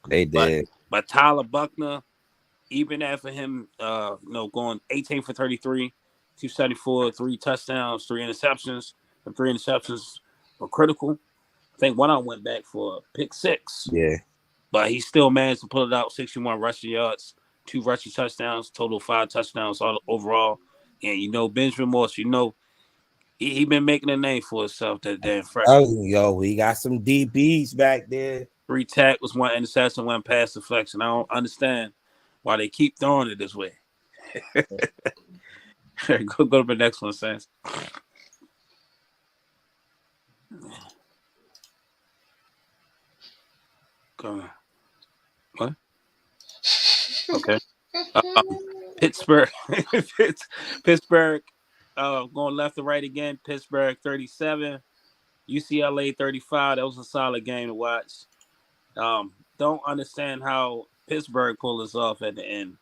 They did. But Tyler Buckner, even after him, going 18 for 33, 274, 3 touchdowns, 3 interceptions. The 3 interceptions were critical. I think one of them went back for a pick 6. Yeah. But he still managed to pull it out, 61 rushing yards, 2 rushing touchdowns, total 5 touchdowns all overall. And Benjamin Morse, he been making a name for himself, that damn freshman. Oh, he got some DBs back there. 3 tackles, 1 interception, 1 pass deflection. I don't understand why they keep throwing it this way. Go to the next one, Sans. Go. What? Okay. Pittsburgh. Pittsburgh. Going left to right again. Pittsburgh 37, UCLA 35. That was a solid game to watch. Don't understand how Pittsburgh pulled this off at the end.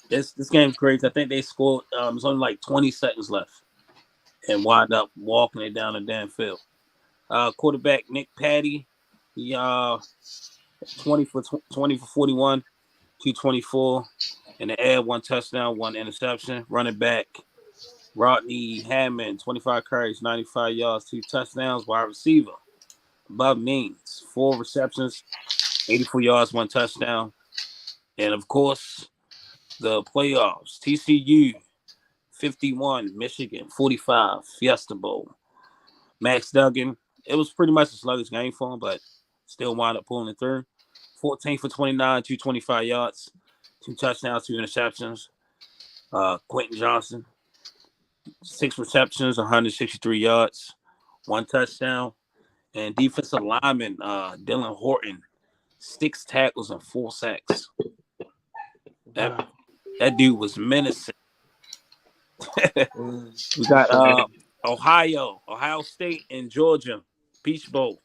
This game's crazy. I think they scored. There's only like 20 seconds left, and wind up walking it down the damn field. Quarterback Nick Patty, he 20 for 41, 224 in the air, 1 touchdown, 1 interception. Running back Rodney Hammond, 25 carries, 95 yards, 2 touchdowns. Wide receiver Bob Means, 4 receptions, 84 yards, 1 touchdown. And of course, the playoffs. TCU 51, Michigan 45, Fiesta Bowl. Max Duggan, it was pretty much a sluggish game for him, but still wound up pulling it through. 14 for 29, 225 yards, 2 touchdowns, 2 interceptions. Quentin Johnson, 6 receptions, 163 yards, 1 touchdown. And defensive lineman Dylan Horton, 6 tackles and 4 sacks. That dude was menacing. We got Ohio State, and Georgia, Peach Bowl.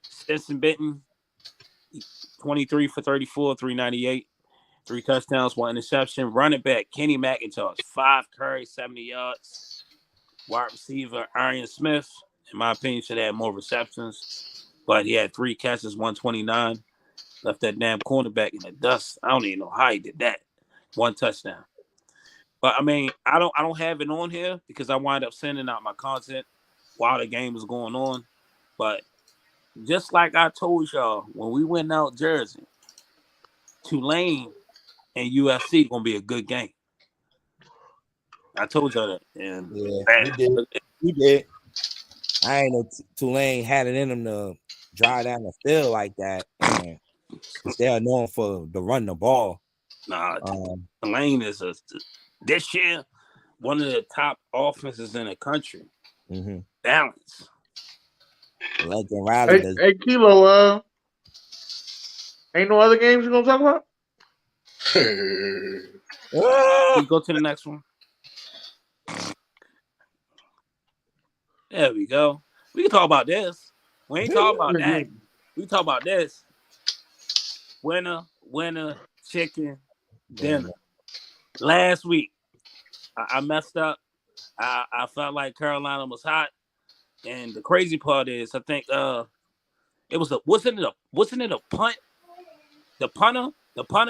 Stetson Benton, 23 for 34, 398, 3 touchdowns, 1 interception. Running back Kenny McIntosh, 5 carries, 70 yards. Wide receiver Arian Smith, in my opinion, should have more receptions, but he had 3 catches, 129. Left that damn cornerback in the dust. I don't even know how he did that. 1 touchdown. But I mean, I don't have it on here because I wind up sending out my content while the game was going on. But just like I told y'all when we went out Jersey, Tulane and USC gonna be a good game. I told y'all that. And yeah, we did. I ain't know Tulane had it in them to drive down the field like that, and they are known for to run the ball. Nah, Tulane is this year one of the top offenses in the country. Mm-hmm. Balance. Hey, Kilo, ain't no other games you gonna talk about? We go to the next one. There we go. We can talk about this. We ain't talk about that. We talk about this. Winner, chicken dinner. Last week, I messed up. I felt like Carolina was hot, and the crazy part is, I think it was wasn't it a punt? The punter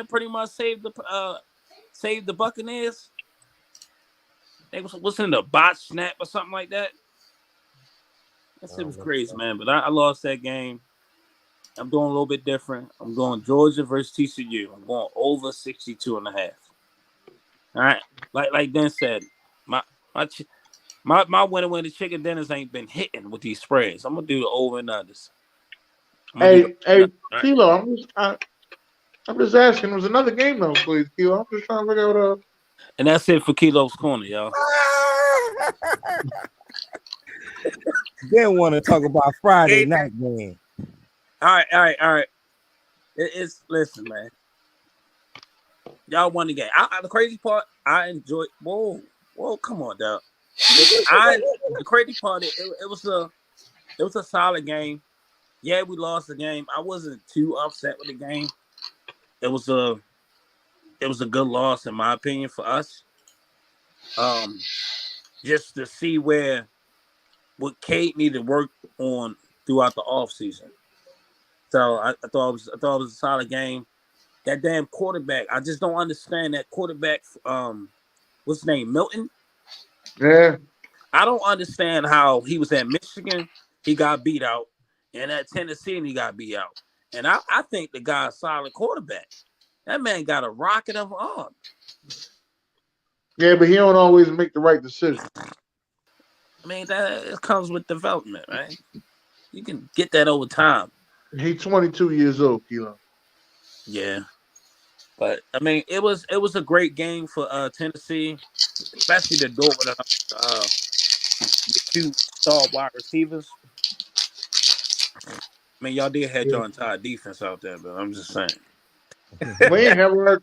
pretty much saved the Buccaneers. It wasn't it a bot snap or something like that. That shit was crazy, man. But I lost that game. I'm doing a little bit different. I'm going Georgia versus TCU. I'm going over 62.5. All right, like Ben said, my winner chicken dinners ain't been hitting with these spreads. I'm gonna do the over and unders. Hey, Kilo, I'm just asking. There was another game though, please, Kilo. I'm just trying to figure out. And that's it for Kilo's Corner, y'all. Didn't want to talk about Friday night game. All right. Listen, man. Y'all won the game. The crazy part, I enjoyed. Whoa, come on, dog. The crazy part, it was a solid game. Yeah, we lost the game. I wasn't too upset with the game. It was a good loss in my opinion for us. Just to see what Kate needed to work on throughout the offseason. So I thought it was a solid game. That damn quarterback, I just don't understand that quarterback. What's his name? Milton? Yeah. I don't understand how he was at Michigan, he got beat out, and at Tennessee, he got beat out. And I think the guy's a solid quarterback. That man got a rocket of an arm. Yeah, but he don't always make the right decision. I mean, it comes with development, right? You can get that over time. He's 22 years old, Kilo. Yeah. But I mean, it was a great game for Tennessee, especially the door with the two star wide receivers. I mean, y'all did have your entire defense out there, but I'm just saying. We ain't have our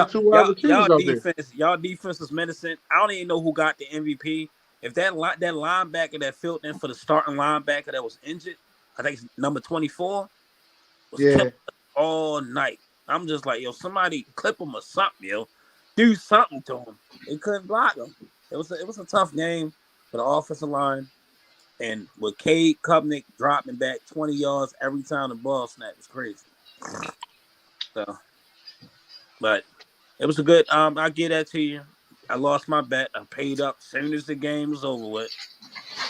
two wide receivers out there. Y'all defense was menacing. I don't even know who got the MVP. If that linebacker that filled in for the starting linebacker that was injured, I think it's number 24, was killing all night. I'm just like, yo, somebody clip him or something, yo. Do something to him. They couldn't block him. It was a tough game for the offensive line. And with Cade Kupnick dropping back 20 yards every time the ball snapped, it's crazy. So, but it was a good. I'll give that to you. I lost my bet. I paid up as soon as the game was over with.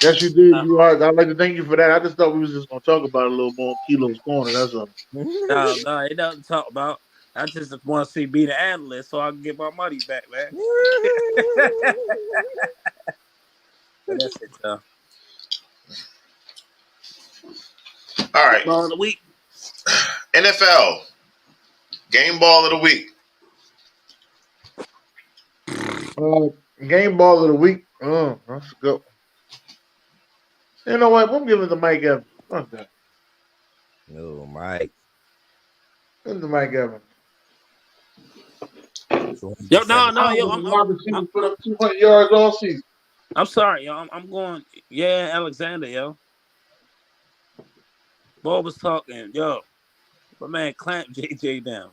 Yes, you did. I'd like to thank you for that. I just thought we was just gonna talk about it a little more. Kilo's Corner. That's all. No, it doesn't talk about. I just want to see B Da Analyst so I can get my money back, man. That's it, though. All right. Ball of the week. NFL game ball of the week. Game ball of the week. Oh, that's good. You know what? I'm giving it to Mike Evans. Fuck that. No, Mike. Give it to Mike Evans. Yo, I'm put up 200 yards all season. I'm sorry, yo. I'm going. Yeah, Alexander, yo. Bob was talking, yo. But man, clamp JJ down.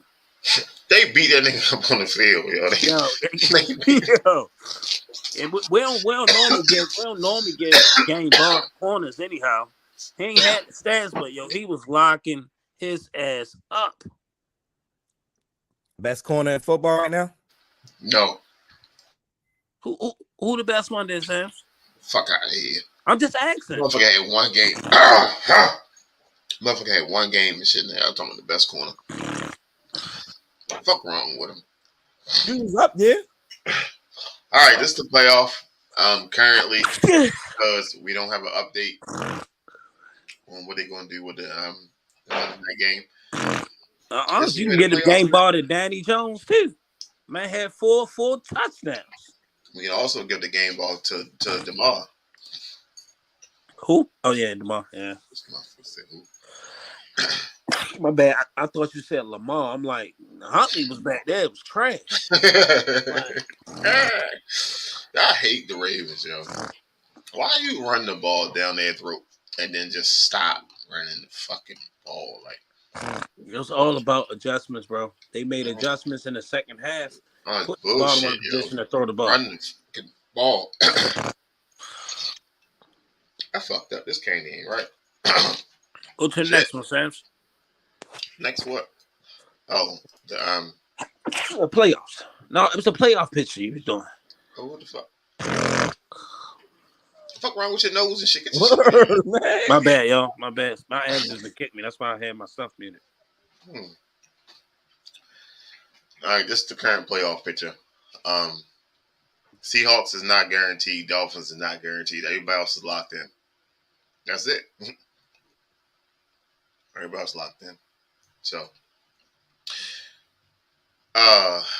They beat that nigga up on the field, yo. And we don't normally get game ball corners anyhow. He ain't had the stats, but yo, he was locking his ass up. Best corner in football right now? No. Who the best one there, Sam? Fuck out of here. I'm just asking. Motherfucker had one game. Motherfucker had one game and shit in there. I'm talking about the best corner. Fuck wrong with him. He was up there. All right, this is the playoff. Currently, because we don't have an update on what they're going to do with the Monday night game. You can get a game ball to Danny Jones too. Man had four touchdowns. We can also give the game ball to Damar. Who? Oh yeah, Damar. Yeah. My bad. I thought you said Lamar. I'm like, Huntley was back there. It was trash. I hate the Ravens, yo. Why you run the ball down their throat and then just stop running the fucking ball? Like, it was all about adjustments, bro. They made adjustments in the second half. Put the ball in position to throw the ball. Run the fucking ball. I fucked up. This can't ain't right. Go to the next one, Sams. Next what? Oh, the playoffs. No, it was a playoff picture you was doing. Oh, what the fuck? The fuck wrong with your nose and shit? Get your shit. My bad, y'all. My bad. My ass just been kicked me. That's why I had my stuff muted. All right, this is the current playoff picture. Seahawks is not guaranteed. Dolphins is not guaranteed. Everybody else is locked in. That's it. Everybody else locked in. So,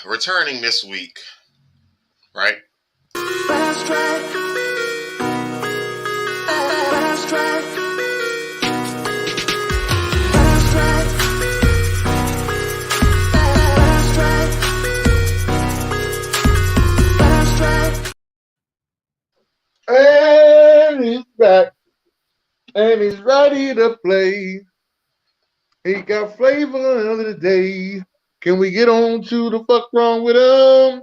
returning this week, right? Fast track. Fast track. Fast track. Fast track. Fast track. And he's back. And he's ready to play. He got flavor of the day. Can we get on to the fuck wrong with him?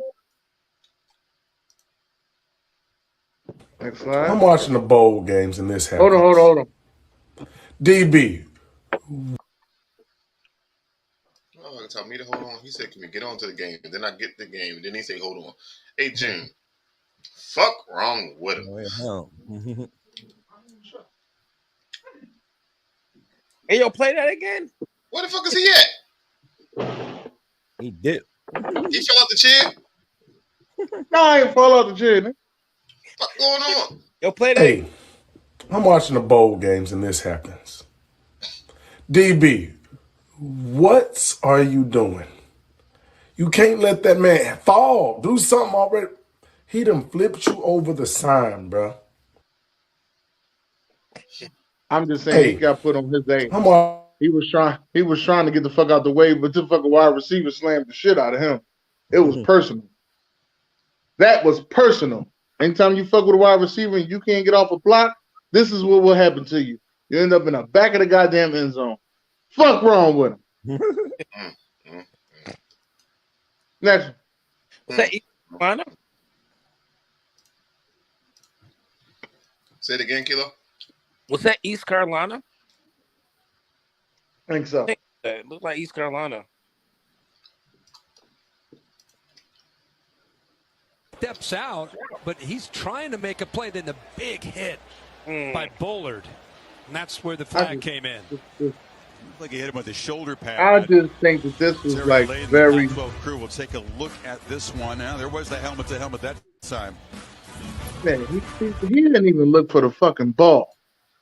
Next slide. I'm watching the bowl games and this happens. Hold on. DB. Oh, he told me to hold on. He said, can we get on to the game? And then I get the game. And then he said, hold on. Hey, June. Fuck wrong with him. Hey, yo, play that again? Where the fuck is he at? He did. He fell out the chair? No, I ain't fall out the chair, man. What's going on? Yo, play that. Hey, I'm watching the bowl games and this happens. DB, what are you doing? You can't let that man fall. Do something already. He done flipped you over the sign, bro. I'm just saying he got put on his ass. He was trying to get the fuck out the way, but the fucking wide receiver slammed the shit out of him. It was personal. That was personal. Anytime you fuck with a wide receiver and you can't get off a block, this is what will happen to you. You end up in the back of the goddamn end zone. Fuck wrong with him. Next one. Was that East Carolina? Say it again, Kilo. Was that East Carolina? I think so. It looked like East Carolina. Steps out, but he's trying to make a play. Then the big hit by Bullard. And that's where the flag came in. Like he hit him with his shoulder pad. I just think that this was like very. The crew will take a look at this one. Now there was the helmet to helmet that time. Man, he didn't even look for the fucking ball.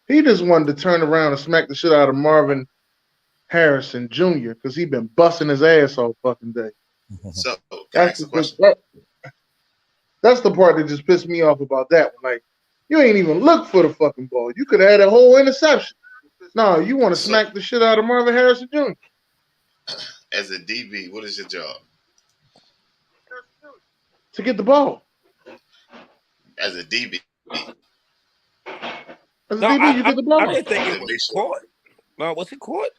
He just wanted to turn around and smack the shit out of Marvin Harrison Jr. because he been busting his ass all fucking day. So that's the question. That's the part that just pissed me off about that one. Like, you ain't even look for the fucking ball. You could have had a whole interception. No, you want to smack the shit out of Marvin Harrison Jr. As a DB, what is your job? To get the ball. As a DB. As a DB, you get the ball. I didn't think it was caught. No, was it caught?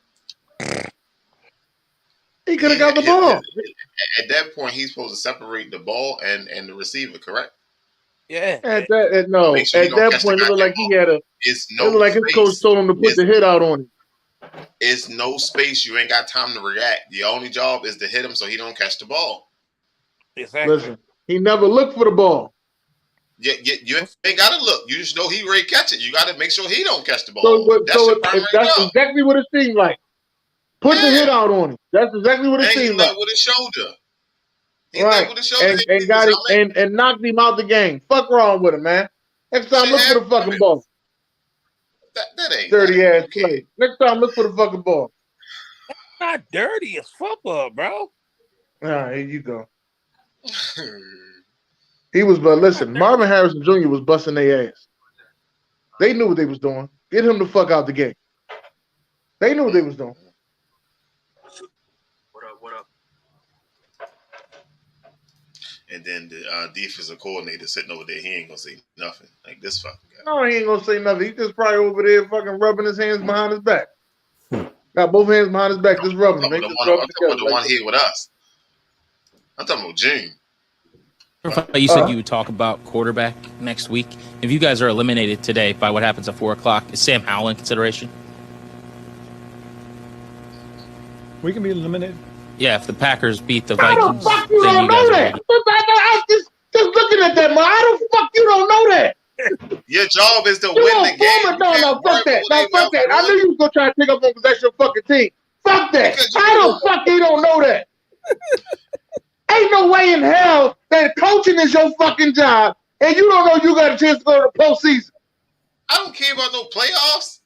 He could have got the ball. At that point, he's supposed to separate the ball and the receiver, correct? Yeah. At that point, it looked like he had a. It looked like his coach told him to put the hit out on him. It's no space. You ain't got time to react. The only job is to hit him so he don't catch the ball. Exactly. Listen, he never looked for the ball. You ain't got to look. You just know he ready to catch it. You got to make sure he don't catch the ball. That's exactly what it seemed like. Put the hit out on him. That's exactly what it seemed like. With his shoulder. He's not able to show and got him and knocked him out the game. Fuck wrong with him, man. Next time, look for the fucking ball. That ain't dirty ass play. Next time, look for the fucking ball. That's not dirty. It's football, bro. All right, here you go. He was, but listen, Marvin Harrison Jr. was busting their ass. They knew what they was doing. Get him the fuck out the game. They knew what they was doing. What up? And then the defensive coordinator sitting over there, he ain't gonna say nothing. Like this fucking guy. No, he ain't gonna say nothing. He just probably over there fucking rubbing his hands behind his back. Got both hands behind his back, just rubbing them. I'm talking about the one here with us. I'm talking about June. You said you would talk about quarterback next week. If you guys are eliminated today by what happens at 4 o'clock, is Sam Howell in consideration? We can be eliminated. Yeah, if the Packers beat the How Vikings, the fuck you don't know that? I just looking at that, man. How the fuck you don't know that? Your job is to win the game. No, fuck that. No, fuck that. I knew you was gonna try to pick up on because that's your fucking team. Fuck that. How the fuck you don't know that? Ain't no way in hell that coaching is your fucking job and you don't know you got a chance to go to the postseason. I don't care about no playoffs.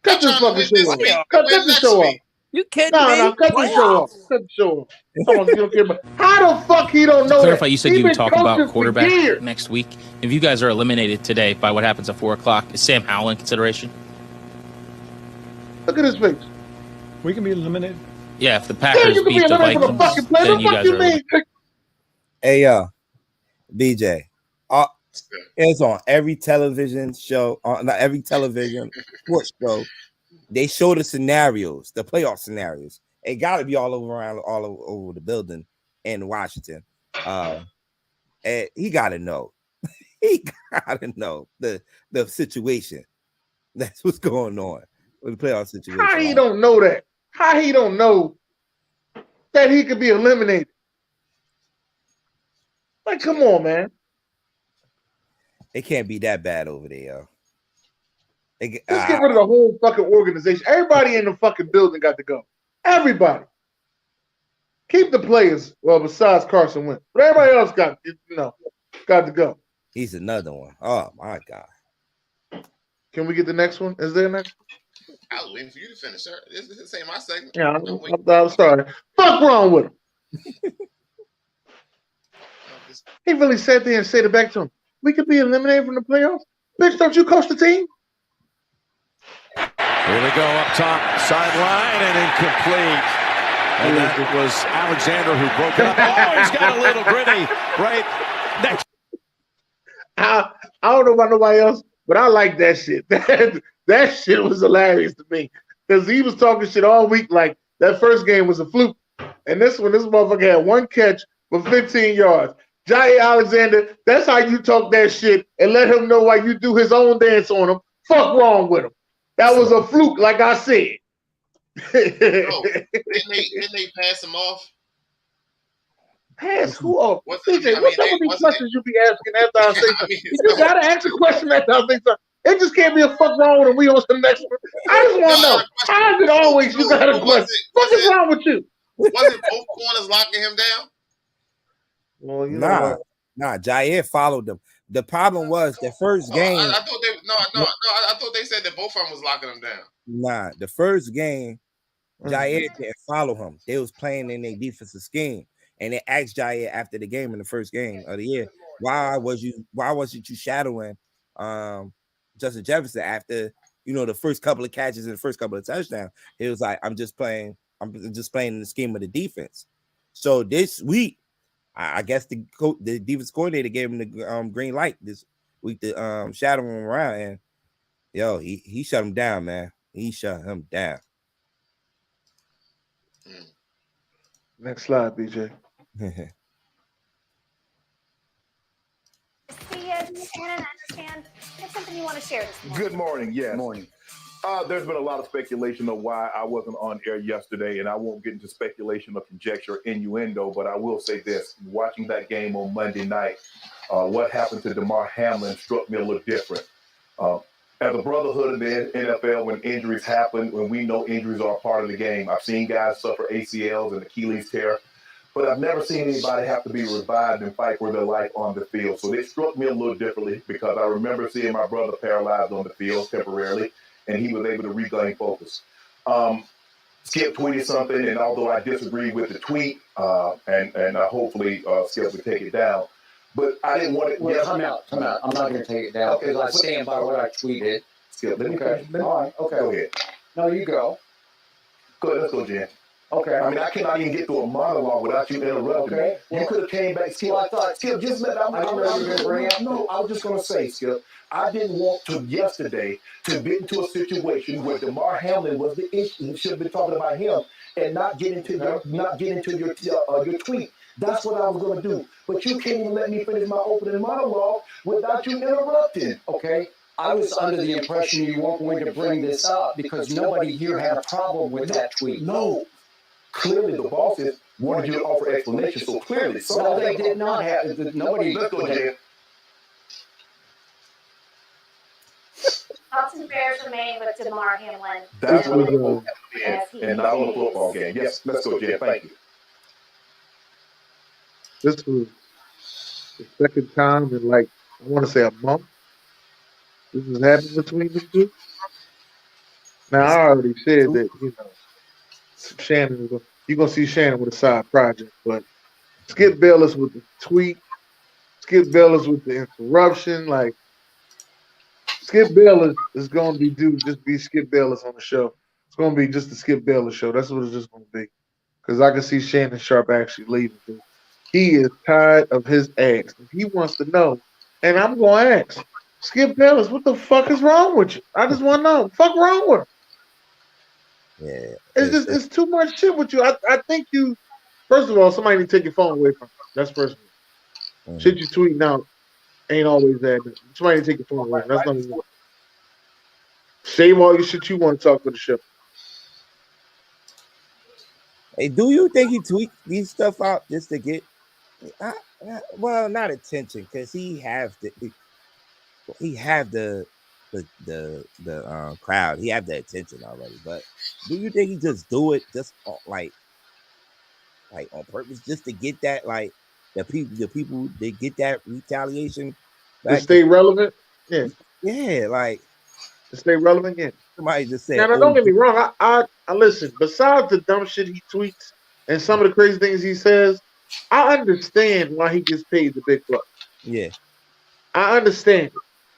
Cut this fucking show off. Cut this show off. You can't. No, cut the show off. Cut the show off. Come on, you don't care about. How the fuck he don't know To clarify, that? you said you would talk about quarterback next week. If you guys are eliminated today by what happens at 4 o'clock, is Sam Howell in consideration? Look at his face. We can be eliminated. Yeah, if the Packers beat the Vikings, then you guys are eliminated. Hey, BJ. It's on every television show, not every television sports show. They show the scenarios, the playoff scenarios. It got to be all over the building in Washington. And he got to know. He got to know the situation. That's what's going on with the playoff situation. How he don't know that? How he don't know that he could be eliminated? Like, come on, man. It can't be that bad over there, yo. Just get rid of the whole fucking organization. Everybody in the fucking building got to go. Everybody. Keep the players, well, besides Carson Wentz. But everybody else got to go. He's another one. Oh, my God. Can we get the next one? Is there a next one? I was waiting for you to finish, sir. This ain't my segment. Yeah, I'm sorry. Fuck wrong with him. He really sat there and said it back to him. We could be eliminated from the playoffs? Bitch, don't you coach the team? Here we go up top, sideline, and incomplete. And that was Alexander who broke it up. Oh, he's got a little gritty right next. I don't know about nobody else, but I like that shit. That shit was hilarious to me because he was talking shit all week like that first game was a fluke. And this one, this motherfucker had one catch for 15 yards. Jair Alexander, that's how you talk that shit and let him know why you do his own dance on him. Fuck wrong with him. That was a fluke, like I said. Didn't they pass him off? Pass who off? CJ, what's up with these questions you be asking after I say something? You gotta ask a question after I say something. It just can't be a fuck wrong with him. We on to the next one. I just want to know. How is it always you got a question? What is wrong with you? Wasn't both corners locking him down? Well, you know Jair followed them. The problem was the first game. I thought they said that both of them was locking him down. Nah, the first game, Jair didn't follow him. They was playing in their defensive scheme, and they asked Jair after the game in the first game of the year, why wasn't you shadowing Justin Jefferson after the first couple of catches and the first couple of touchdowns? He was like, I'm just playing in the scheme of the defense. So this week, I guess the defense coordinator gave him the green light this week to shadow him around, and he shut him down, man. He shut him down. Next slide, BJ. Something you want to share this morning. Good morning. Yes. Morning. There's been a lot of speculation of why I wasn't on air yesterday, and I won't get into speculation or conjecture, innuendo, but I will say this. Watching that game on Monday night, what happened to Damar Hamlin struck me a little different. As a brotherhood in the NFL, when injuries happen, when we know injuries are a part of the game, I've seen guys suffer ACLs and Achilles tear. but I've never seen anybody have to be revived and fight for their life on the field. So it struck me a little differently because I remember seeing my brother paralyzed on the field temporarily, and he was able to regain focus. Skip tweeted something, and although I disagree with the tweet, and hopefully Skip would take it down, but I didn't want it. Well, come out. I'm not going to take it down because I stand by what I tweeted. Skip, let me Okay. All right. Okay. Go ahead. No, you go. Go ahead. Let's go, Jen. Okay. I mean, I cannot even get through a monologue without you interrupting me. You could have came back, Skip. I thought, Skip, just let I didn't know you were going to bring up. No, I was just going to say, Skip, I didn't want to yesterday to get into a situation where Damar Hamlin was the issue. We should have been talking about him and not get into your tweet. That's what I was going to do. But you can't even let me finish my opening monologue without you interrupting. Okay. I was under the impression you weren't going to bring this up because nobody here had a problem with that tweet. No. Clearly, the bosses wanted you to offer explanation. So clearly, no, they did not have. Nobody. Let's go, Jen. Thoughts and prayers remain with Damar Hamlin. That's what it was, and not on a football game. Yes, let's go, Jen. Thank you. This was the second time in I want to say a month. This has happened between the two. Now I already said that Shannon was you're gonna see Shannon with a side project, but Skip Bayless with the tweet, Skip Bayless with the interruption, Skip Bayless is gonna be Skip Bayless on the show. It's gonna be just the Skip Bayless show. That's what it's just gonna be. Because I can see Shannon Sharp actually leaving. He is tired of his ass. He wants to know, and I'm gonna ask Skip Bayless, what the fuck is wrong with you? I just want to know. Fuck wrong with him. Yeah. It's too much shit with you. I think you, first of all, somebody need to take your phone away from you. That's first of all. Shit you tweeting out ain't always that. Somebody need to take your phone away. That's number one. Save all your shit you want to talk to the show. Hey, do you think he tweets these stuff out just to get, well, not attention, because he have the crowd. He have the attention already. But do you think he just do it just like on purpose, just to get that the people they get that retaliation to stay relevant? Yeah, yeah, to stay relevant. Yeah. Somebody just said. Now, don't get me wrong. I listen. Besides the dumb shit he tweets and some of the crazy things he says, I understand why he gets paid the big bucks. Yeah, I understand it.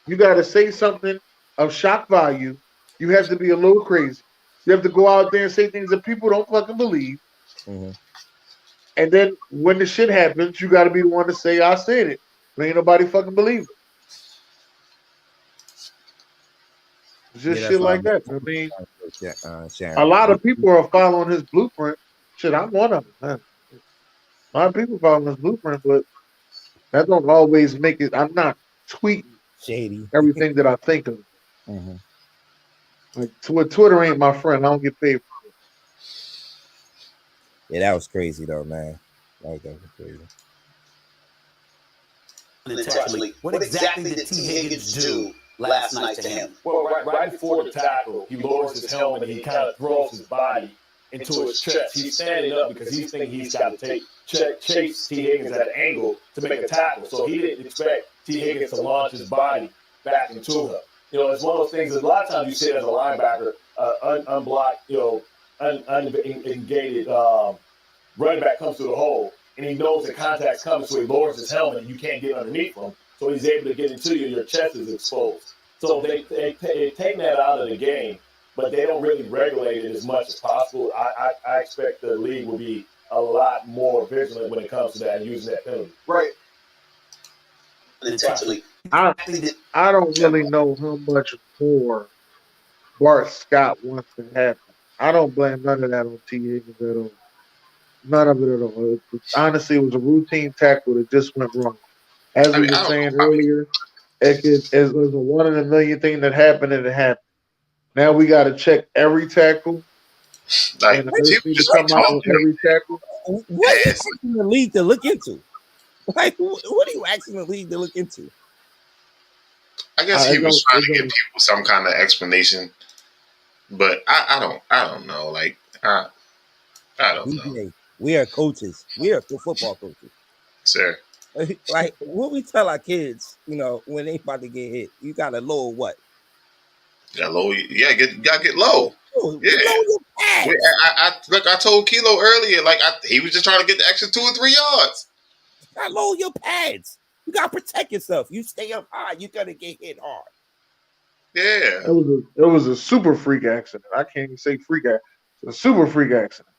You got to say something of shock value. You have to be a little crazy. You have to go out there and say things that people don't fucking believe. Mm-hmm. And then when the shit happens, you got to be the one to say, I said it. But ain't nobody fucking believe it. Just shit like that. I mean, a lot of people are following his blueprint. Shit, I'm one of them. Man. A lot of people following his blueprint, but that don't always make it. I'm not tweeting shady everything that I think of. Mm-hmm. Twitter ain't my friend. I don't get paid for it. Yeah, that was crazy though, man. That was crazy. What exactly did T. Higgins do last night to him? Well, right before the tackle, he lowers his helmet and he kind of throws his body into his chest. He's standing up because he's thinking he's got to chase T. Higgins at an angle to make a tackle. So he didn't expect T. Higgins to launch his body back into him. It's one of those things that a lot of times you see it as a linebacker, unblocked, unengaged running back comes through the hole, and he knows the contact's coming, so he lowers his helmet, and you can't get underneath him. So he's able to get into you, and your chest is exposed. So they take that out of the game, but they don't really regulate it as much as possible. I expect the league will be a lot more vigilant when it comes to that and using that penalty. Right. I don't really know how much more Bart Scott wants to happen. I don't blame none of that on T. Higgins at all. None of it at all. Honestly, it was a routine tackle that just went wrong. As we were saying earlier, it was a 1 in a million thing that happened, and it happened. Now we got to check every tackle. And to come out on every tackle. What are you asking the league to look into? What are you asking the league to look into? I guess he was trying to give people some kind of explanation, but I don't know. I don't know. We are coaches. We are football coaches. Sure. Like what we tell our kids, when they about to get hit, you gotta lower what? Got low. Yeah, gotta get low. Yeah. Lower your pads. I told Kilo earlier, he was just trying to get the extra 2 or 3 yards. You gotta lower your pads. You gotta protect yourself. You stay up high, you're gonna get hit hard. Yeah. It was a super freak accident. I can't even say freak accident. It's a super freak accident.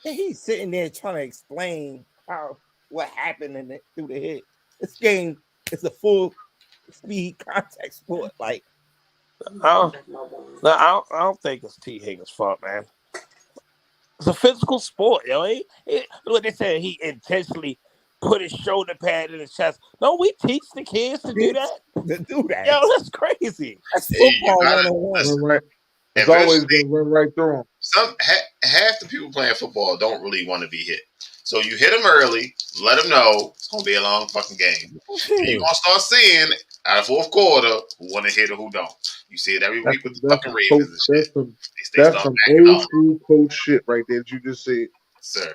And he's sitting there trying to explain what happened through the hit. This game is a full speed contact sport. Like, I don't think it's T. Higgins' fault, man. It's a physical sport, yo. What they said, he intentionally put his shoulder pad in his chest. No, we teach the kids to do that. Yo, that's crazy. That's football 101. Right. It's always going to run right through them. Half the people playing football don't really want to be hit. So you hit them early, let them know it's going to be a long fucking game. And you're going to start seeing, out of fourth quarter, who want to hit or who don't. You see it every week with the fucking Ravens and shit. That's some old school coach shit right there that you just said. Sir.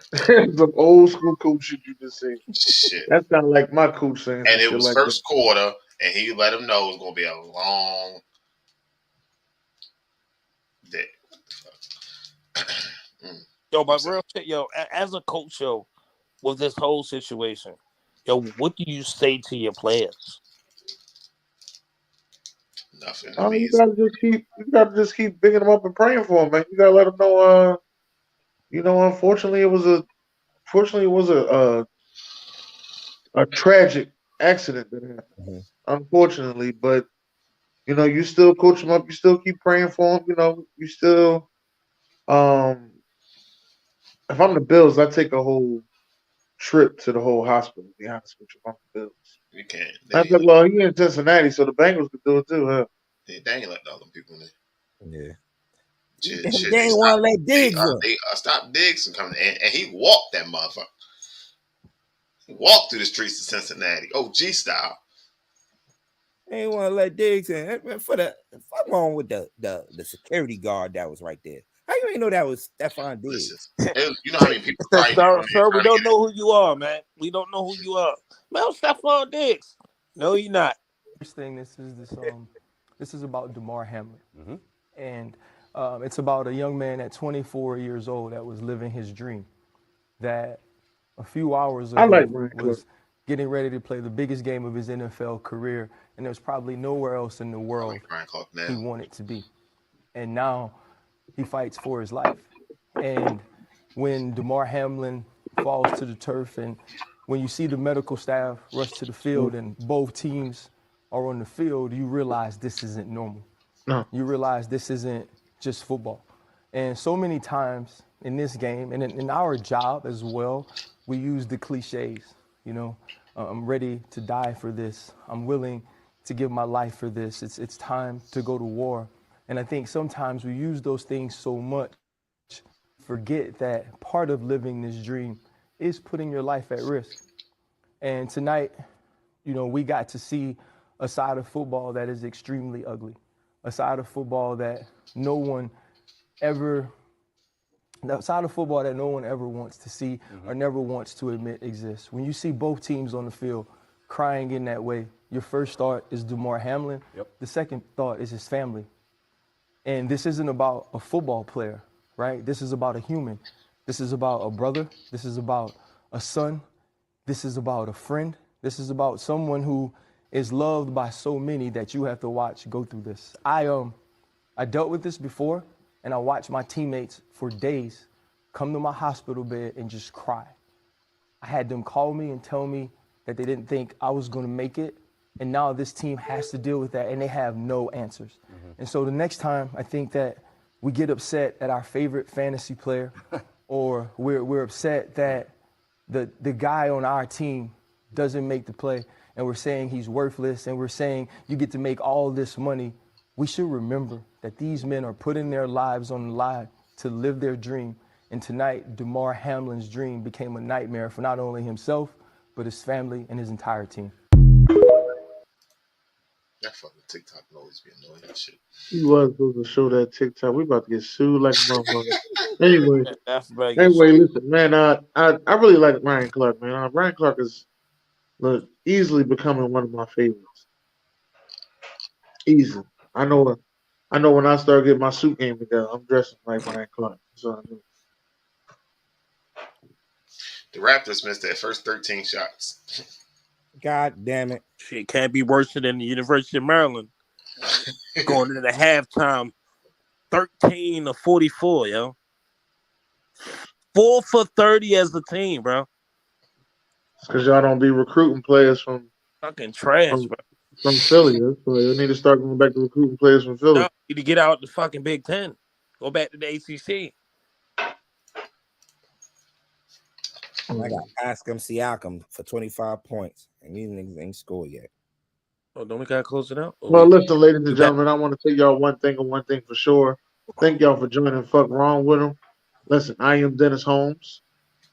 Some old school coach shit you just said. Shit. That's kind of like my coach saying. And it was like first quarter, and he let them know it was going to be a long day. Yo, but real shit, yo, as a coach, yo, with this whole situation, yo, what do you say to your players? Nothing. You gotta just keep picking them up and praying for them, man. You gotta let them know. Unfortunately, it was a tragic accident that happened. Mm-hmm. Unfortunately, but you still coach them up. You still keep praying for them. You still. If I'm the Bills, I take a whole trip to the whole hospital. To be honest with you, if I'm the Bills. You can't. Well, he in Cincinnati, so the Bengals could do it too, huh? They ain't let all them people in. Yeah. Shit, they ain't want to let Diggs in. They stopped Diggs from coming in, and he walked that motherfucker. He walked through the streets of Cincinnati, OG style. They ain't want to let Diggs in. Fuck wrong with the security guard that was right there. How you ain't know that was Stephon Diggs? You know how many people Sir, we don't know who you are, man. We don't know who you are. Man, Stephon Diggs. No, you're not. First thing, this is about Damar Hamlin. Mm-hmm. And it's about a young man at 24 years old that was living his dream. That a few hours ago was getting ready to play the biggest game of his NFL career, and there's probably nowhere else in the world he wanted to be. And now he fights for his life. And when Damar Hamlin falls to the turf, and when you see the medical staff rush to the field and both teams are on the field, you realize this isn't normal. No. You realize this isn't just football. And so many times in this game, and in our job as well, we use the cliches. I'm ready to die for this. I'm willing to give my life for this. It's time to go to war. And I think sometimes we use those things so much, forget that part of living this dream is putting your life at risk. And tonight, we got to see a side of football that is extremely ugly, a side of football that no one ever wants to see or never wants to admit exists. When you see both teams on the field crying in that way, your first thought is Damar Hamlin. Yep. The second thought is his family. And this isn't about a football player, right? This is about a human. This is about a brother. This is about a son. This is about a friend. This is about someone who is loved by so many that you have to watch go through this. I dealt with this before, and I watched my teammates for days come to my hospital bed and just cry. I had them call me and tell me that they didn't think I was going to make it. And now this team has to deal with that, and they have no answers. Mm-hmm. And so the next time I think that we get upset at our favorite fantasy player, or we're upset that the guy on our team doesn't make the play, and we're saying he's worthless, and we're saying you get to make all this money, we should remember that these men are putting their lives on the line to live their dream. And tonight, Damar Hamlin's dream became a nightmare for not only himself, but his family and his entire team. That fucking TikTok will always be annoying and shit. He was supposed to show that TikTok. We about to get sued like a motherfucker. Anyway, That's Vegas. anyway, listen, man. I really like Ryan Clark, man. Ryan Clark is easily becoming one of my favorites. Easily. I know. I know when I start getting my suit game together, I'm dressing like Ryan Clark. So I know. The Raptors missed their first 13 shots. God damn it. Shit can't be worse than the University of Maryland. Going into the halftime, 13-44, yo. 4 for 30 as a team, bro. It's because y'all don't be recruiting players from Fucking trash, bro. From Philly. So you need to start going back to recruiting players from Philly. No, you need to get out the fucking Big Ten. Go back to the ACC. I got Pascal Siakam for 25 points, and these niggas ain't scored yet. Oh, don't we gotta close it out? Well, listen, ladies and gentlemen, I want to tell y'all one thing and one thing for sure. Thank y'all for joining Fuk Wrong Wit Em. Listen, I am Dennis Holmes.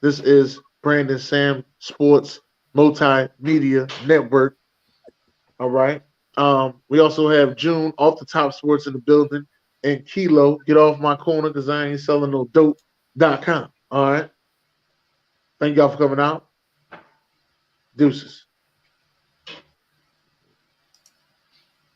This is Brandon SamzSportz Multimedia Network. All right. We also have June off the top sports in the building, and Kilo, get off my corner because I ain't selling no dope.com. All right. Thank y'all for coming out. Deuces.